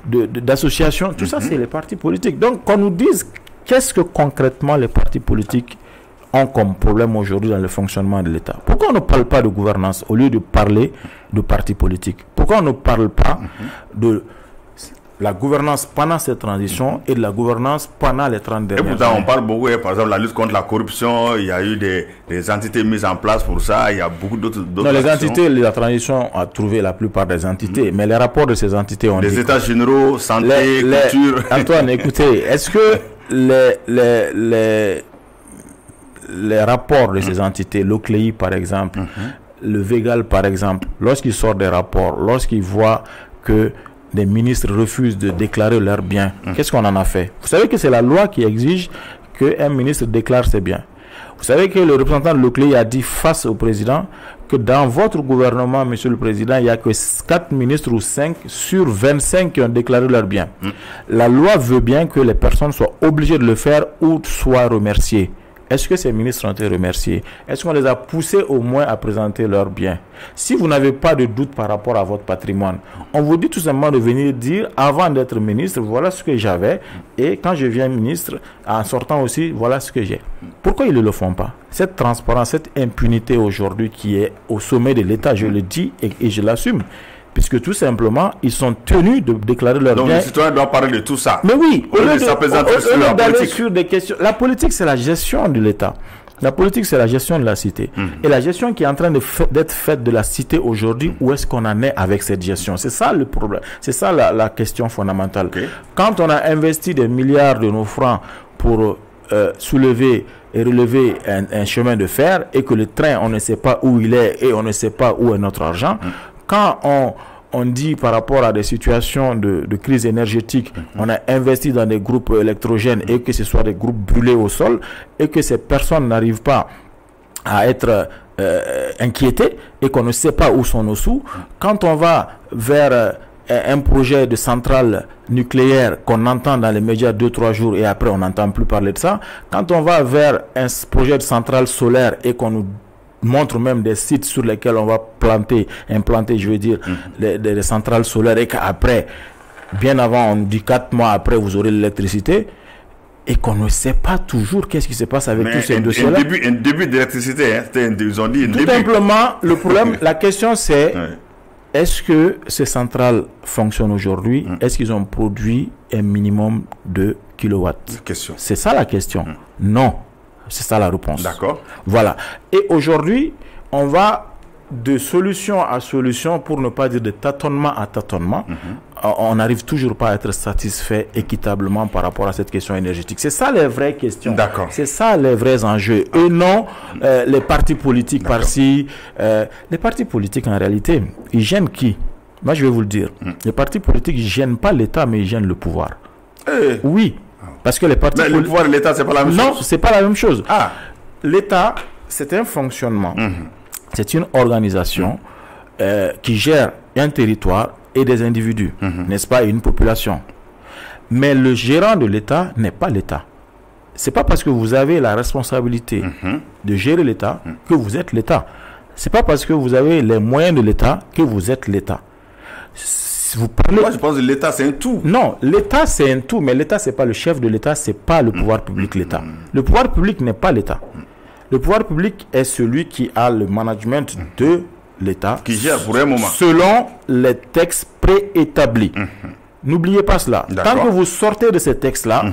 d'associations, tout ça c'est les partis politiques. Donc qu'on nous dise qu'est-ce que concrètement les partis politiques ont comme problème aujourd'hui dans le fonctionnement de l'État. Pourquoi on ne parle pas de gouvernance au lieu de parler de partis politiques? Pourquoi on ne parle pas de la gouvernance pendant cette transition et de la gouvernance pendant les 30 dernières années? Et pourtant, on parle beaucoup, par exemple, la lutte contre la corruption, il y a eu des entités mises en place pour ça, il y a beaucoup d'autres Non, les entités, la transition a trouvé la plupart des entités, mais les rapports de ces entités ont des états généraux, santé, culture... Antoine, écoutez, est-ce que les rapports de ces entités, l'OCLEI par exemple, le VEGAL par exemple, lorsqu'ils sortent des rapports, lorsqu'ils voient que des ministres refusent de déclarer leurs biens, qu'est-ce qu'on en a fait? Vous savez que c'est la loi qui exige qu'un ministre déclare ses biens. Vous savez que le représentant de l'OCLEI a dit face au président que dans votre gouvernement, monsieur le président, il n'y a que 4 ministres ou 5 sur 25 qui ont déclaré leurs biens. La loi veut bien que les personnes soient obligées de le faire ou soient remerciées. Est-ce que ces ministres ont été remerciés? Est-ce qu'on les a poussés au moins à présenter leurs biens? Si vous n'avez pas de doute par rapport à votre patrimoine, on vous dit tout simplement de venir dire, avant d'être ministre, voilà ce que j'avais, et quand je viens ministre, en sortant aussi, voilà ce que j'ai. Pourquoi ils ne le font pas? Cette transparence, cette impunité aujourd'hui qui est au sommet de l'État, je le dis et je l'assume. Puisque tout simplement, ils sont tenus de déclarer leur bien. Donc, le citoyen doit parler de tout ça. Mais oui, au lieu d'aller sur des questions. La politique, c'est la gestion de l'État. La politique, c'est la gestion de la cité. Et la gestion qui est en train d'être faite de la cité aujourd'hui, où est-ce qu'on en est avec cette gestion? C'est ça le problème. C'est ça la question fondamentale. Quand on a investi des milliards de nos francs pour soulever et relever un chemin de fer, et que le train, on ne sait pas où il est et on ne sait pas où est notre argent, quand on dit par rapport à des situations de crise énergétique, on a investi dans des groupes électrogènes et que ce soit des groupes brûlés au sol et que ces personnes n'arrivent pas à être inquiétées et qu'on ne sait pas où sont nos sous, quand on va vers un projet de centrale nucléaire qu'on entend dans les médias 2-3 jours et après on n'entend plus parler de ça, quand on va vers un projet de centrale solaire et qu'on nous montre même des sites sur lesquels on va implanter, je veux dire, des centrales solaires et qu'après, bien avant, on dit 4 mois après, vous aurez l'électricité et qu'on ne sait pas toujours qu'est-ce qui se passe avec tous ces dossiers-là. Un début d'électricité, ils ont dit. Tout simplement, le problème, la question c'est, est-ce que ces centrales fonctionnent aujourd'hui? Est-ce qu'ils ont produit un minimum de kilowatts? C'est ça la question. Non. C'est ça la réponse. D'accord. Voilà. Et aujourd'hui, on va de solution à solution, pour ne pas dire de tâtonnement à tâtonnement, on n'arrive toujours pas à être satisfait équitablement par rapport à cette question énergétique. C'est ça les vraies questions. D'accord. C'est ça les vrais enjeux. Et non les partis politiques par-ci. Les partis politiques, en réalité, ils gênent qui? Moi, je vais vous le dire. Les partis politiques, ils ne gênent pas l'État, mais ils gênent le pouvoir. Oui. Parce que les partis politiques... Le pouvoir et l'État, c'est pas la même chose? Non, c'est pas la même chose. L'État, c'est un fonctionnement. C'est une organisation qui gère un territoire et des individus, n'est-ce pas, une population. Mais le gérant de l'État n'est pas l'État. C'est pas parce que vous avez la responsabilité de gérer l'État que vous êtes l'État. C'est pas parce que vous avez les moyens de l'État que vous êtes l'État. Vous parlez... Moi, je pense que l'État, c'est un tout. Non, l'État, c'est un tout, mais l'État, c'est pas le chef de l'État, c'est pas le pouvoir public, l'État. Le pouvoir public n'est pas l'État. Le pouvoir public est celui qui a le management de l'État, qui gère pour un moment, selon les textes préétablis. N'oubliez pas cela. Tant que vous sortez de ces textes-là,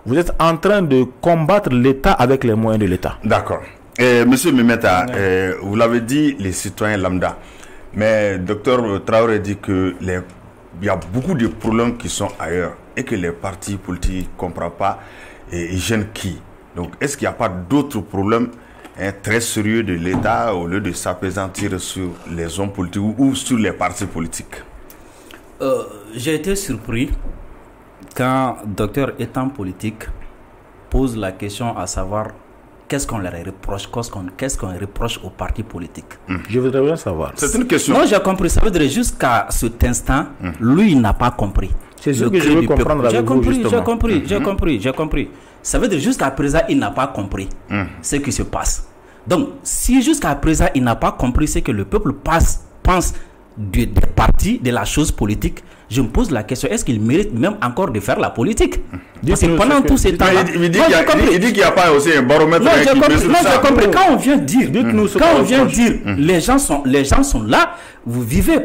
vous êtes en train de combattre l'État avec les moyens de l'État. D'accord. Monsieur Mimeta, vous l'avez dit, les citoyens lambda. Mais Dr Traoré dit que il y a beaucoup de problèmes qui sont ailleurs et que les partis politiques ne comprennent pas et gênent qui. Donc, est-ce qu'il n'y a pas d'autres problèmes très sérieux de l'État au lieu de s'apaisantir sur les hommes politiques ou sur les partis politiques? J'ai été surpris quand docteur étant politique pose la question à savoir qu'est-ce qu'on leur reproche, qu'est-ce qu'on reproche aux partis politiques. Je voudrais bien savoir. C'est une question. Non, j'ai compris. Ça veut dire jusqu'à cet instant, lui, il n'a pas compris. C'est ce que je veux comprendre avec vous, justement. J'ai compris. Ça veut dire jusqu'à présent, il n'a pas compris ce qui se passe. Donc, si jusqu'à présent, il n'a pas compris ce que le peuple pense des partis, de la chose politique, je me pose la question, est-ce qu'il mérite même encore de faire la politique? Parce que pendant tous ces temps-là... Il dit qu'il n'y a pas aussi un baromètre. Non, j'ai compris. Quand on vient dire, les gens sont là, vous vivez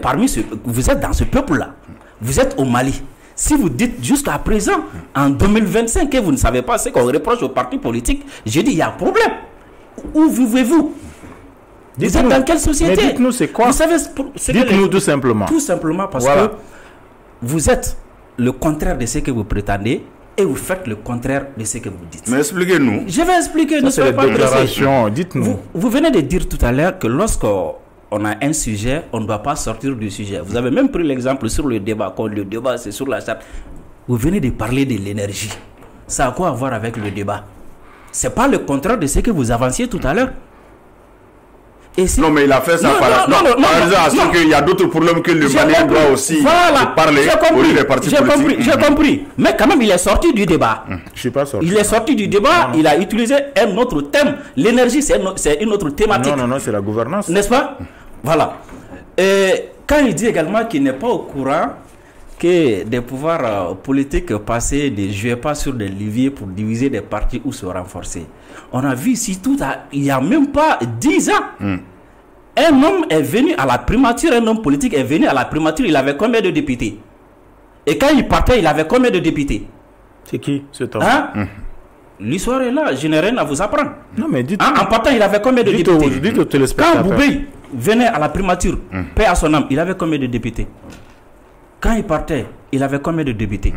vous êtes dans ce peuple-là. Vous êtes au Mali. Si vous dites jusqu'à présent, en 2025, que vous ne savez pas ce qu'on reproche aux partis politiques, je dis, il y a un problème. Où vivez-vous? Vous êtes dans quelle société? Mais dites-nous c'est quoi? Vous savez, dites-nous tout simplement. Tout simplement parce que vous êtes le contraire de ce que vous prétendez et vous faites le contraire de ce que vous dites. Mais expliquez-nous. Je vais expliquer. Ça, c'est les déclarations. Dites-nous. Vous venez de dire tout à l'heure que lorsqu'on a un sujet, on ne doit pas sortir du sujet. Vous avez même pris l'exemple sur le débat. Quand le débat, c'est sur la charte. Vous venez de parler de l'énergie. Ça a quoi à voir avec le débat? Ce n'est pas le contraire de ce que vous avanciez tout à l'heure. Non, mais il a fait ça par exemple qu'il y a d'autres problèmes que le Malien doit aussi parler au lieu des partis politiques. J'ai compris. Mais quand même, il est sorti du débat. Je ne suis pas sorti. Il est sorti du débat, il a utilisé un autre thème. L'énergie, c'est une autre thématique. Non, c'est la gouvernance. N'est-ce pas? Voilà. Et quand il dit également qu'il n'est pas au courant que des pouvoirs politiques passés ne jouaient pas sur des leviers pour diviser des partis ou se renforcer. On a vu ici il n'y a même pas 10 ans. Un homme est venu à la primature, un homme politique est venu à la primature, il avait combien de députés? Et quand il partait, il avait combien de députés? C'est qui cet homme? L'histoire est là, je n'ai rien à vous apprendre. Non, mais dites en partant, il avait combien de députés? Dites aux téléspectateurs. Quand Boubé venait à la primature, paix à son âme, il avait combien de députés? Quand il partait, il avait combien de députés?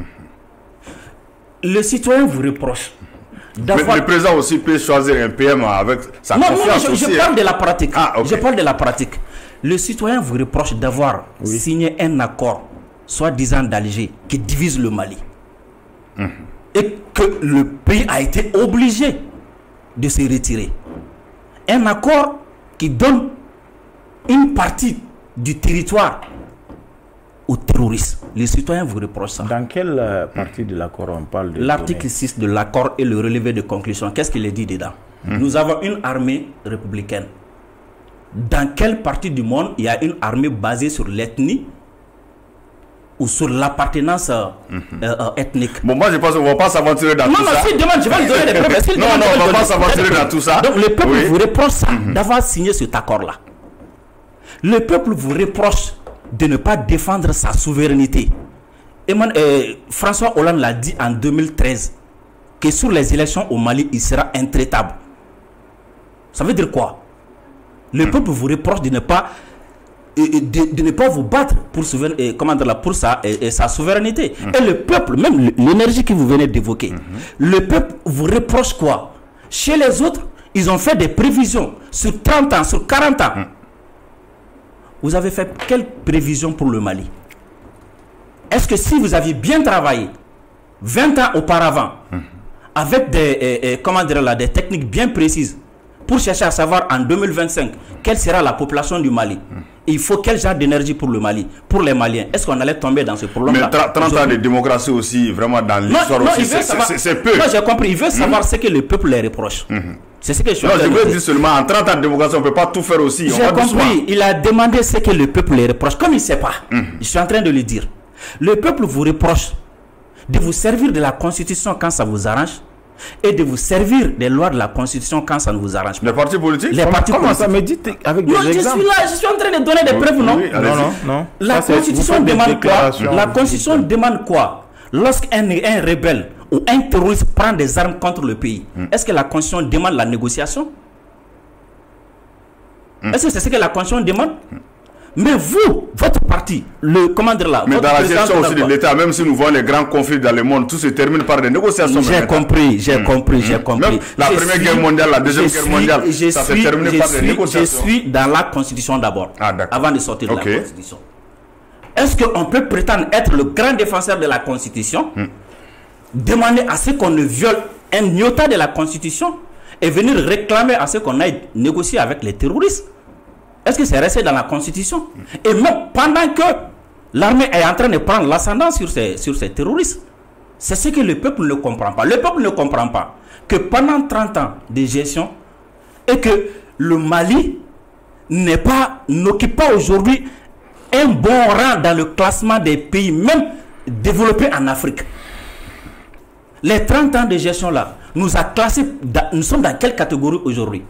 Le citoyen vous reproche. Mais le président aussi peut choisir un PM avec sa confiance aussi. Je parle de la pratique. Okay. Je parle de la pratique. Le citoyen vous reproche d'avoir signé un accord, soi-disant d'Alger, qui divise le Mali. Et que le pays a été obligé de se retirer. Un accord qui donne une partie du territoire aux terroristes. Les citoyens vous reprochent ça. Dans quelle partie de l'accord on parle de l'article 6 de l'accord et le relevé de conclusion. Qu'est-ce qu'il est dit dedans? Nous avons une armée républicaine. Dans quelle partie du monde il y a une armée basée sur l'ethnie ou sur l'appartenance ethnique? Bon, moi je pense qu'on ne va pas s'aventurer dans tout ça. Non, s'il demande, je vais lui donner des preuves. Non, on ne va pas s'aventurer dans tout ça. Donc le peuple vous reproche ça, d'avoir signé cet accord-là. Le peuple vous reproche de ne pas défendre sa souveraineté. François Hollande l'a dit en 2013 que sur les élections au Mali, il sera intraitable. Ça veut dire quoi? Le peuple vous reproche de ne pas vous battre pour, pour sa souveraineté. Et le peuple, même l'énergie que vous venez d'évoquer, le peuple vous reproche quoi? Chez les autres, ils ont fait des prévisions sur 30 ans, sur 40 ans. Vous avez fait quelles prévisions pour le Mali? Est-ce que si vous aviez bien travaillé 20 ans auparavant, avec des techniques bien précises, pour chercher à savoir en 2025 quelle sera la population du Mali, il faut quel genre d'énergie pour le Mali, pour les Maliens, est-ce qu'on allait tomber dans ce problème-là? Mais 30 ans de démocratie aussi, vraiment dans l'histoire aussi, c'est peu. Non, j'ai compris, il veut savoir ce que le peuple les reproche. C'est ce que je suis en train de dire. Je veux dire seulement, en 30 ans de démocratie, on ne peut pas tout faire aussi. J'ai compris, il a demandé ce que le peuple les reproche. Comme il ne sait pas, je suis en train de lui dire, le peuple vous reproche de vous servir de la Constitution quand ça vous arrange, et de vous servir des lois de la Constitution quand ça ne vous arrange pas. Les partis politiques? Comment ça me dit avec des exemples? Je suis en train de donner des preuves, non? Non. La Constitution demande quoi? La Constitution demande quoi? Lorsqu'un rebelle ou un terroriste prend des armes contre le pays, est-ce que la Constitution demande la négociation? Est-ce que c'est ce que la Constitution demande? Mais vous, votre parti, le commander là. Mais dans la gestion aussi de l'État, même si nous voyons les grands conflits dans le monde, tout se termine par des négociations. J'ai compris. Même la Première Guerre mondiale, la Deuxième Guerre mondiale, ça se termine par des négociations. Je suis dans la Constitution d'abord, avant de sortir de la Constitution. Est-ce qu'on peut prétendre être le grand défenseur de la Constitution, demander à ce qu'on ne viole un iota de la Constitution et venir réclamer à ce qu'on aille négocier avec les terroristes? Est-ce que c'est resté dans la Constitution? Et même pendant que l'armée est en train de prendre l'ascendant sur ces terroristes, c'est ce que le peuple ne comprend pas. Le peuple ne comprend pas que pendant 30 ans de gestion, et que le Mali n'occupe pas aujourd'hui un bon rang dans le classement des pays même développés en Afrique. Les 30 ans de gestion là nous a classés, nous sommes dans quelle catégorie aujourd'hui?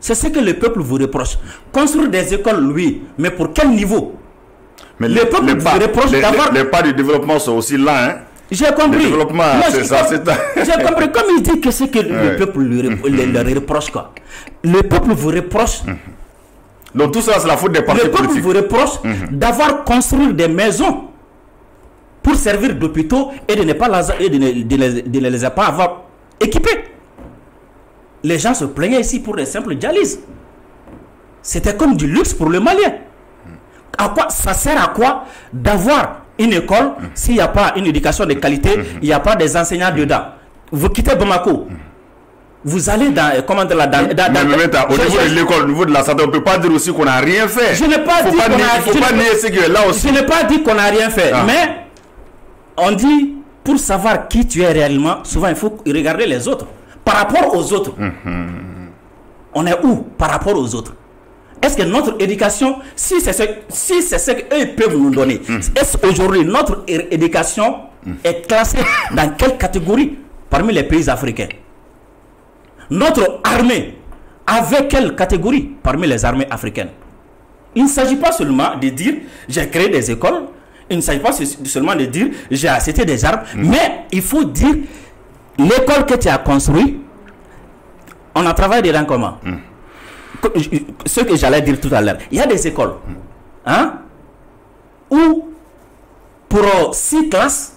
C'est ce que le peuple vous reproche. Construire des écoles, oui, mais pour quel niveau? Mais le peuple vous reproche d'avoir... Les pas du développement sont aussi là, hein? J'ai compris. Le développement, c'est ça. J'ai compris. Comme il dit que c'est que le peuple leur reproche, quoi. Le peuple vous reproche... Donc tout ça, c'est la faute des partis politiques. Le peuple vous reproche d'avoir construit des maisons pour servir d'hôpitaux et de ne les pas avoir équipés. Les gens se plaignaient ici pour des simples dialyses. C'était comme du luxe pour le Malien. À quoi ça sert à quoi d'avoir une école s'il n'y a pas une éducation de qualité, il n'y a pas des enseignants dedans? Vous quittez Bamako, vous allez dans au niveau de l'école, au niveau de la santé, on ne peut pas dire aussi qu'on n'a rien fait. Je n'ai pas dit qu'on n'a rien fait, mais on dit pour savoir qui tu es réellement, souvent il faut regarder les autres. Par rapport aux autres, on est où par rapport aux autres? Est-ce que notre éducation, si c'est ce qu'eux peuvent nous donner, est-ce qu'aujourd'hui notre éducation est classée dans quelle catégorie parmi les pays africains? Notre armée, avec quelle catégorie parmi les armées africaines? Il ne s'agit pas seulement de dire j'ai créé des écoles, il ne s'agit pas seulement de dire j'ai acheté des armes, mais il faut dire l'école que tu as construite, on a travaillé dedans comment? Ce que j'allais dire tout à l'heure, il y a des écoles où pour 6 classes,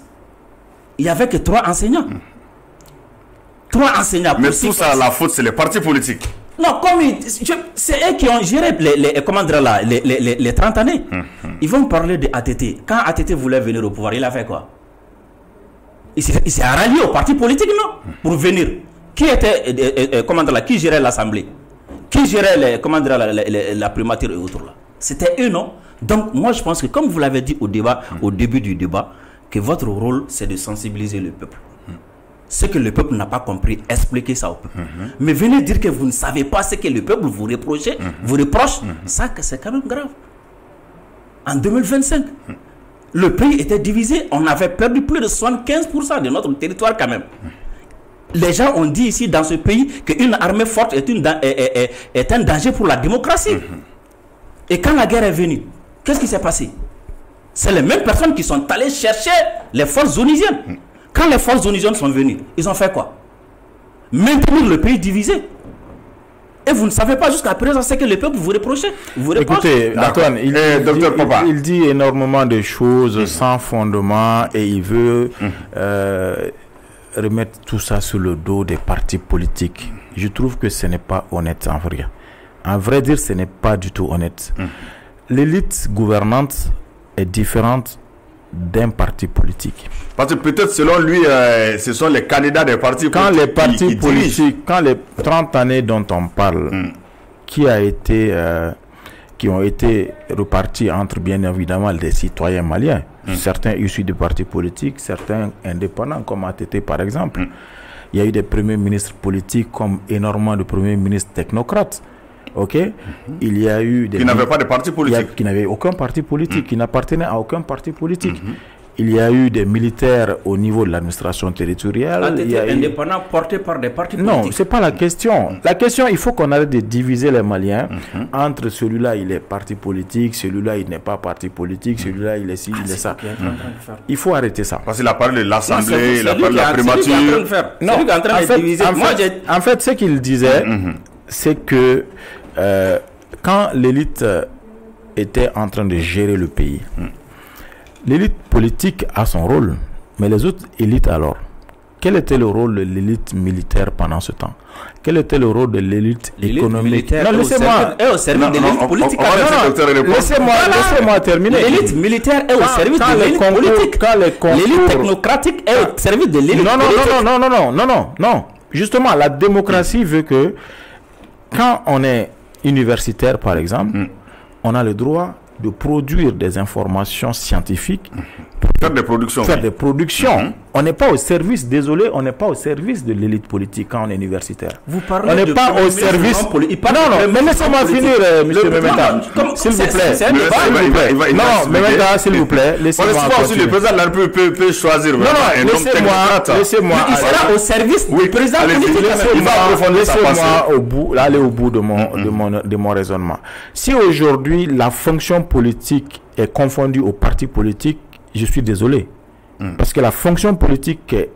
il n'y avait que 3 enseignants. 3 enseignants pour 6 classes. Mais tout ça, la faute, c'est les partis politiques. Non, c'est eux qui ont géré les 30 années. Ils vont parler de ATT. Quand ATT voulait venir au pouvoir, il a fait quoi? Il s'est rallié au parti politique, non? Pour venir. Qui était, qui gérait l'Assemblée? Qui gérait la primature et autres là? C'était eux, non? Donc, moi, je pense que, comme vous l'avez dit au début du débat, que votre rôle, c'est de sensibiliser le peuple. Ce que le peuple n'a pas compris, expliquez ça au peuple. Mais venez dire que vous ne savez pas ce que le peuple vous reproche, ça, c'est quand même grave. En 2025, le pays était divisé, on avait perdu plus de 75% de notre territoire quand même. Les gens ont dit ici dans ce pays qu'une armée forte est un danger pour la démocratie. Et quand la guerre est venue, qu'est-ce qui s'est passé? C'est les mêmes personnes qui sont allées chercher les forces onusiennes. Quand les forces onusiennes sont venues, ils ont fait quoi? Maintenir le pays divisé. Et vous ne savez pas jusqu'à présent ce que le peuple vous reproche. Écoutez, Antoine, il dit énormément de choses sans fondement et il veut remettre tout ça sur le dos des partis politiques. Je trouve que ce n'est pas honnête en vrai. En vrai dire, ce n'est pas du tout honnête. L'élite gouvernante est différente d'un parti politique. Parce que peut-être selon lui, ce sont les candidats des partis politiques. Quand les partis politiques, quand les 30 années dont on parle, qui ont été repartis entre bien évidemment des citoyens maliens, certains issus des partis politiques, certains indépendants comme ATT par exemple. Il y a eu des premiers ministres politiques comme énormément de premiers ministres technocrates. Ok, il y a eu des qui n'avaient pas de parti politique, qui n'avaient aucun parti politique, qui n'appartenaient à aucun parti politique. Il y a eu des militaires au niveau de l'administration territoriale. Il y a indépendants portés par des partis politiques. Non, c'est pas la question. La question, il faut qu'on arrête de diviser les Maliens entre celui-là, il est parti politique, celui-là, il n'est pas parti politique, celui-là, il est ci, il est ça. Il faut arrêter ça. Parce qu'il a parlé de l'Assemblée, il a parlé de la primature. Non, en fait, ce qu'il disait, c'est que quand l'élite était en train de gérer le pays, l'élite politique a son rôle, mais les autres élites alors, quel était le rôle de l'élite militaire pendant ce temps? Quel était le rôle de l'élite économique? Non, laissez-moi. Est au service de l'élite politique. Laissez-moi terminer. L'élite militaire est au service de l'élite politique. L'élite technocratique est au service de l'élite politique. Non. Justement, la démocratie veut que quand on est universitaire, par exemple, on a le droit de produire des informations scientifiques, faire des productions. On n'est pas au service, désolé, on n'est pas au service de l'élite politique quand on est universitaire. Vous parlez on n'est pas au service. Non, mais laissez-moi finir, monsieur Mementa. S'il vous plaît. Non, Mementa, s'il vous plaît. Laissez-moi. Le président de la République peut choisir. Non, laissez-moi. Il sera au service du président politique. Laissez-moi aller au bout de mon raisonnement. Si aujourd'hui la fonction politique est confondue au parti politique, je suis désolé. Parce que la fonction politique qui est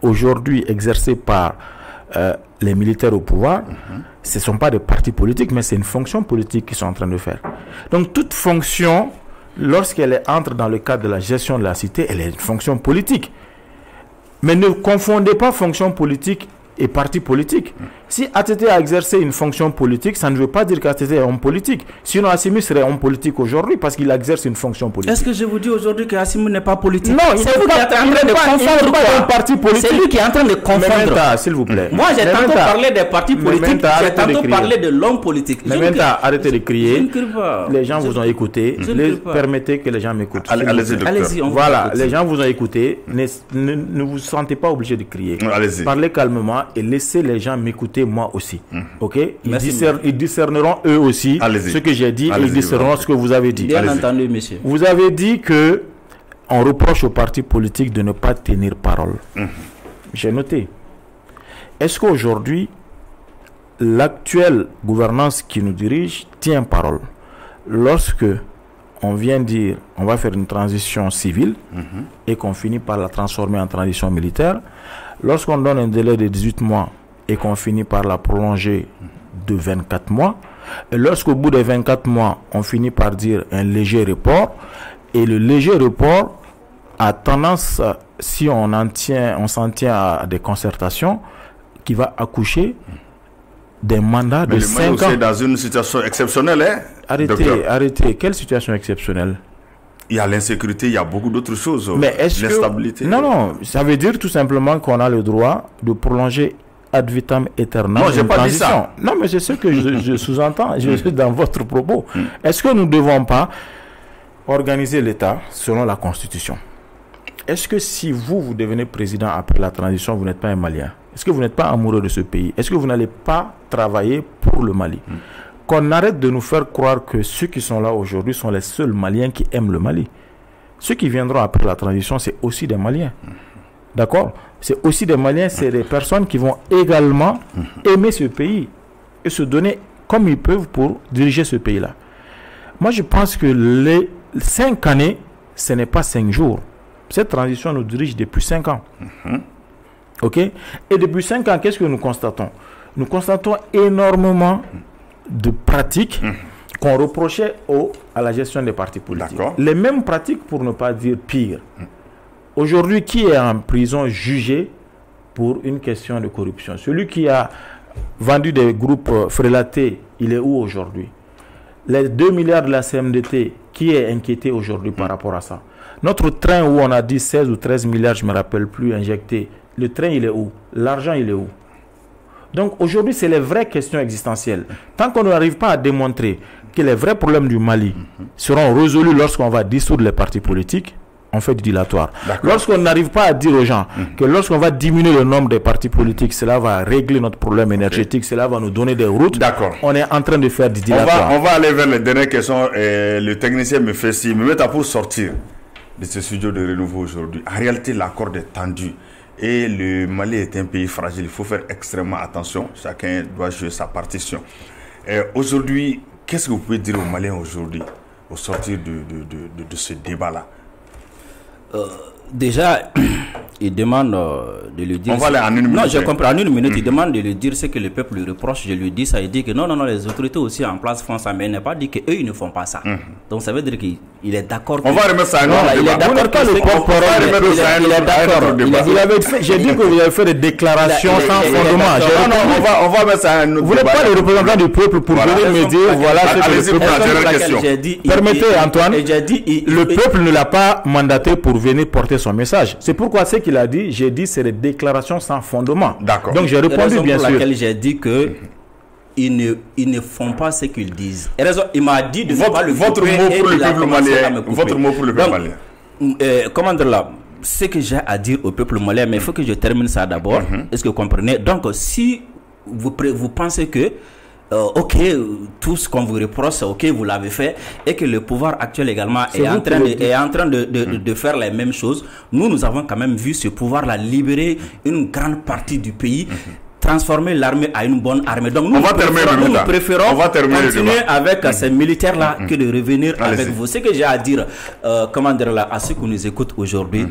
aujourd'hui exercée par les militaires au pouvoir, ce ne sont pas des partis politiques, mais c'est une fonction politique qu'ils sont en train de faire. Donc toute fonction, lorsqu'elle entre dans le cadre de la gestion de la cité, elle est une fonction politique. Mais ne confondez pas fonction politique et parti politique. Si ATT a exercé une fonction politique, ça ne veut pas dire qu'ATT est homme politique. Sinon, Assimi serait homme politique aujourd'hui parce qu'il exerce une fonction politique. Est-ce que je vous dis aujourd'hui que Assimi n'est pas politique? Non, c'est vous qui êtes en train de confondre un parti politique. C'est lui qui est en train de confondre. S'il vous plaît. Moi, j'ai tantôt parlé des partis politiques, j'ai tantôt parlé de l'homme politique. Arrêtez de crier. Les gens vous ont écouté. Permettez que les gens m'écoutent. Allez-y. Voilà, les gens vous ont écouté. Ne vous sentez pas obligé de crier. Parlez calmement et laissez les gens m'écouter moi aussi. Ok? Ils discerneront eux aussi ce que j'ai dit et ils discerneront ce que vous avez dit. Bien entendu, monsieur. Vous avez dit que on reproche aux partis politiques de ne pas tenir parole. J'ai noté. Est-ce qu'aujourd'hui, l'actuelle gouvernance qui nous dirige tient parole? Lorsque on vient dire on va faire une transition civile et qu'on finit par la transformer en transition militaire, lorsqu'on donne un délai de 18 mois et qu'on finit par la prolonger de 24 mois, et lorsqu'au bout des 24 mois, on finit par dire un léger report, et le léger report a tendance, si on s'en tient à des concertations, qui va accoucher d'un mandat de 5 ans. C'est dans une situation exceptionnelle, hein? Arrêtez. Quelle situation exceptionnelle? Il y a l'insécurité, il y a beaucoup d'autres choses. Mais l'instabilité. Non, ça veut dire tout simplement qu'on a le droit de prolonger ad vitam aeternam. Non, je n'ai pas dit ça. Non, mais c'est ce que je sous-entends dans votre propos. Est-ce que nous ne devons pas organiser l'État selon la Constitution? Est-ce que si vous devenez président après la transition, vous n'êtes pas un Malien? Est-ce que vous n'êtes pas amoureux de ce pays? Est-ce que vous n'allez pas travailler pour le Mali? Qu'on arrête de nous faire croire que ceux qui sont là aujourd'hui sont les seuls Maliens qui aiment le Mali. Ceux qui viendront après la transition, c'est aussi des Maliens. D'accord? C'est aussi des Maliens, c'est des personnes qui vont également aimer ce pays et se donner comme ils peuvent pour diriger ce pays-là. Moi, je pense que les 5 années, ce n'est pas 5 jours. Cette transition nous dirige depuis 5 ans. Ok? Et depuis 5 ans, qu'est-ce que nous constatons? nous constatons énormément de pratiques qu'on reprochait à la gestion des partis politiques. Les mêmes pratiques, pour ne pas dire pire. Aujourd'hui, qui est en prison jugé pour une question de corruption? Celui qui a vendu des groupes frélatés, il est où aujourd'hui? Les 2 milliards de la CMDT, qui est inquiété aujourd'hui par rapport à ça? Notre train où on a dit 16 ou 13 milliards, je ne me rappelle plus, injecté, le train il est où? L'argent il est où? Donc aujourd'hui, c'est les vraies questions existentielles. Tant qu'on n'arrive pas à démontrer que les vrais problèmes du Mali seront résolus lorsqu'on va dissoudre les partis politiques, on fait du dilatoire. Lorsqu'on n'arrive pas à dire aux gens que lorsqu'on va diminuer le nombre des partis politiques, cela va régler notre problème énergétique, cela va nous donner des routes, on est en train de faire du dilatoire. On va aller vers les dernières questions. Le technicien me fait signe, me met à pour sortir de ce studio de renouveau aujourd'hui. En réalité, l'accord est tendu et le Mali est un pays fragile. Il faut faire extrêmement attention. Chacun doit jouer sa partition. Aujourd'hui, qu'est-ce que vous pouvez dire aux Maliens aujourd'hui au sortir de ce débat-là? Déjà, il demande de lui dire... On va aller en une minute. Non, je comprends. En une minute, il demande de lui dire ce que le peuple lui reproche. Je lui dis ça. Il dit que non, les autorités aussi en place font ça. Mais il n'a pas dit qu'eux, ils ne font pas ça. Donc, ça veut dire qu'il est d'accord. On va remettre ça à un autre débat. Il est d'accord que le porte-parole... Il est d'accord. J'ai dit que vous avez fait des déclarations sans fondement. On va mettre ça à un autre débat. Vous n'êtes pas le représentant du peuple pour venir me dire voilà ce que le peuple... Permettez, Antoine, le peuple ne l'a pas mandaté pour venir porter son message. C'est pourquoi ce qu'il a dit, j'ai dit c'est des déclarations sans fondement. D'accord. Donc j'ai répondu bien sûr. Pour laquelle j'ai dit que ils ne font pas ce qu'ils disent. Et raison, il m'a dit de votre mot pour le peuple malien. Votre mot pour le peuple malien. Comment dire là? Ce que j'ai à dire au peuple malien, mais il faut que je termine ça d'abord. Est-ce que vous comprenez? Donc si vous pensez que ok, tout ce qu'on vous reproche, ok, vous l'avez fait, et que le pouvoir actuel également est en train de faire les mêmes choses. Nous avons quand même vu ce pouvoir-là libérer une grande partie du pays, transformer l'armée à une bonne armée. Donc nous préférons continuer avec ces militaires-là que de revenir avec vous. Ce que j'ai à dire, à ceux qui nous écoutent aujourd'hui,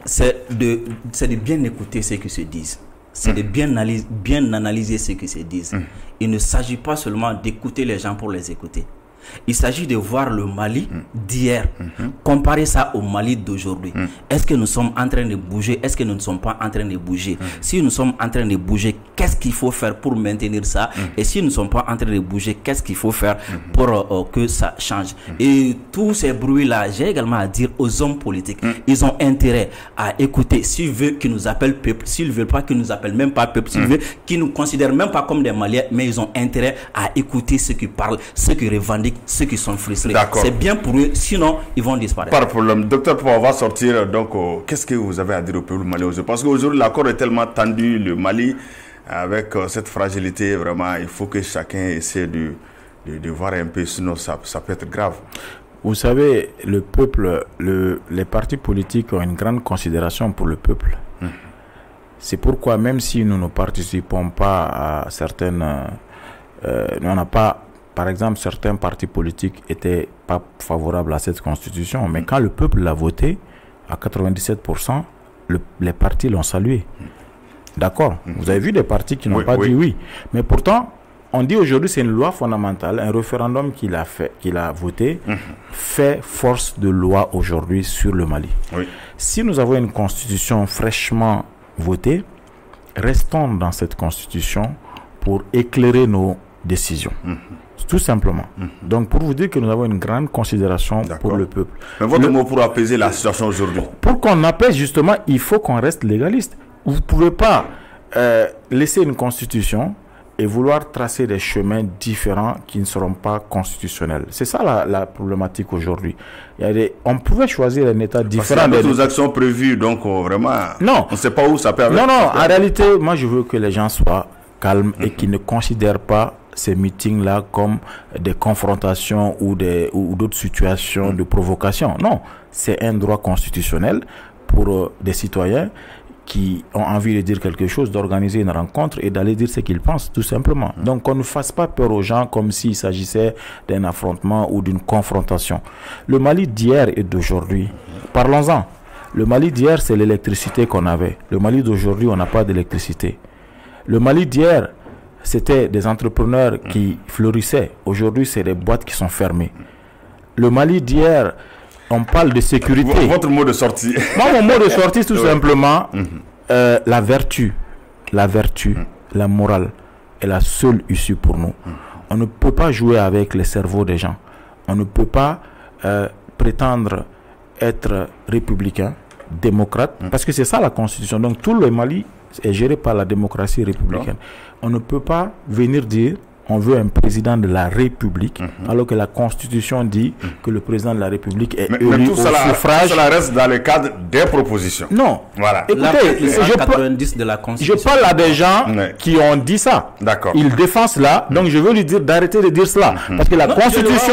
c'est de bien écouter ce qu'ils se disent. C'est de bien analyser ce qu'ils se disent. Il ne s'agit pas seulement d'écouter les gens pour les écouter. Il s'agit de voir le Mali d'hier, comparer ça au Mali d'aujourd'hui. Est-ce que nous sommes en train de bouger? Est-ce que nous ne sommes pas en train de bouger? Si nous sommes en train de bouger, qu'est-ce qu'il faut faire pour maintenir ça? Et si nous ne sommes pas en train de bouger, qu'est-ce qu'il faut faire pour que ça change? Et tous ces bruits-là, j'ai également à dire aux hommes politiques, ils ont intérêt à écouter. S'ils veulent qu'ils nous appellent peuple, s'ils ne veulent pas qu'ils nous appellent même pas peuple, s'ils veulent qu'ils ne nous considèrent même pas comme des Maliens, mais ils ont intérêt à écouter ceux qui parlent, ceux qui revendiquent, ceux qui sont frustrés. C'est bien pour eux, sinon ils vont disparaître. Pas de problème. Docteur, on va sortir. Donc, qu'est-ce que vous avez à dire au peuple malien aujourd'hui? Parce qu'aujourd'hui, l'accord est tellement tendu, le Mali, avec cette fragilité, vraiment, il faut que chacun essaie de voir un peu, sinon ça peut être grave. Vous savez, le peuple, les partis politiques ont une grande considération pour le peuple. C'est pourquoi, même si nous ne participons pas à certaines... on n'a pas... Par exemple, certains partis politiques n'étaient pas favorables à cette constitution, mais quand le peuple l'a voté, à 97%, les partis l'ont salué. D'accord. Vous avez vu des partis qui n'ont pas dit oui. Mais pourtant, on dit aujourd'hui c'est une loi fondamentale, un référendum qu'il a voté, fait force de loi aujourd'hui sur le Mali. Si nous avons une constitution fraîchement votée, restons dans cette constitution pour éclairer nos décisions. Tout simplement. Donc, pour vous dire que nous avons une grande considération pour le peuple. Mais votre mot pour apaiser la situation aujourd'hui? Pour qu'on apaise, justement, il faut qu'on reste légaliste. Vous ne pouvez pas laisser une constitution et vouloir tracer des chemins différents qui ne seront pas constitutionnels. C'est ça la problématique aujourd'hui. On pouvait choisir un État différent. Parce qu'il y a d'autres actions prévues, donc vraiment, non. On ne sait pas où ça peut aller. Non, en réalité, moi je veux que les gens soient calmes et qu'ils ne considèrent pas ces meetings-là comme des confrontations ou d'autres situations de provocation. Non, c'est un droit constitutionnel pour des citoyens qui ont envie de dire quelque chose, d'organiser une rencontre et d'aller dire ce qu'ils pensent, tout simplement. Donc, qu'on ne fasse pas peur aux gens comme s'il s'agissait d'un affrontement ou d'une confrontation. Le Mali d'hier et d'aujourd'hui, parlons-en. Le Mali d'hier, c'est l'électricité qu'on avait. Le Mali d'aujourd'hui, on n'a pas d'électricité. Le Mali d'hier, c'était des entrepreneurs qui fleurissaient. Aujourd'hui, c'est des boîtes qui sont fermées. Le Mali d'hier, on parle de sécurité. Votre mot de sortie. Moi, mon mot de sortie, tout simplement, la vertu, la morale est la seule issue pour nous. On ne peut pas jouer avec les cerveaux des gens. On ne peut pas prétendre être républicain, démocrate, parce que c'est ça la constitution. Donc tout le Mali est géré par la démocratie républicaine. On ne peut pas venir dire on veut un président de la République, alors que la Constitution dit que le président de la République est élu tout au cela, suffrage. Tout cela reste dans le cadre des propositions. Non. Voilà. Écoutez, 190 de la Constitution. je parle à des gens qui ont dit ça. D'accord. Ils défendent cela, donc je veux lui dire d'arrêter de dire cela. Parce que la Constitution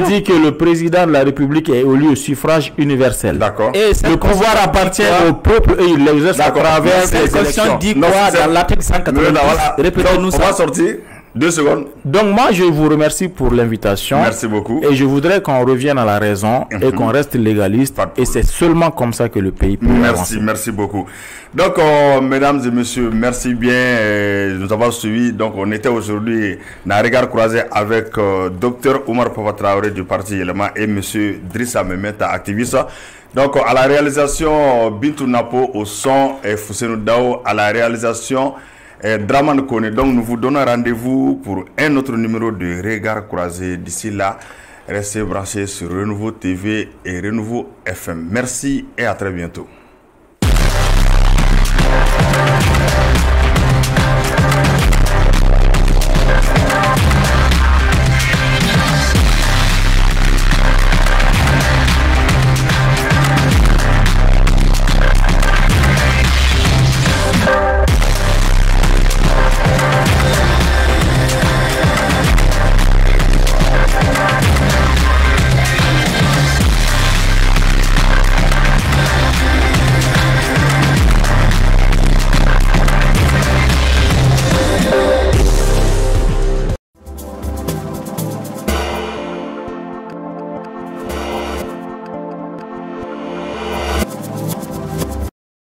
dit que le président de la République est élu au suffrage universel. D'accord. Le pouvoir appartient au peuple et il l'exerce à travers les élections. Dit quoi dans l'article 190? On va sortir 2 secondes. Donc moi je vous remercie pour l'invitation. Merci beaucoup. Et je voudrais qu'on revienne à la raison et qu'on reste légaliste. Et c'est seulement comme ça que le pays peut avancer. Merci beaucoup. Donc mesdames et messieurs, merci bien de nous avoir suivis. Donc on était aujourd'hui dans Regard Croisé avec Dr Oumar Papa Traoré du parti Yelema et monsieur Drissa Memeta, activiste. Donc à la réalisation Bintou Napo, au son et Fousseinou Dao à la réalisation Draman Kone. Donc nous vous donnons rendez-vous pour un autre numéro de Regard Croisé. D'ici là, restez branchés sur Renouveau TV et Renouveau FM. Merci et à très bientôt.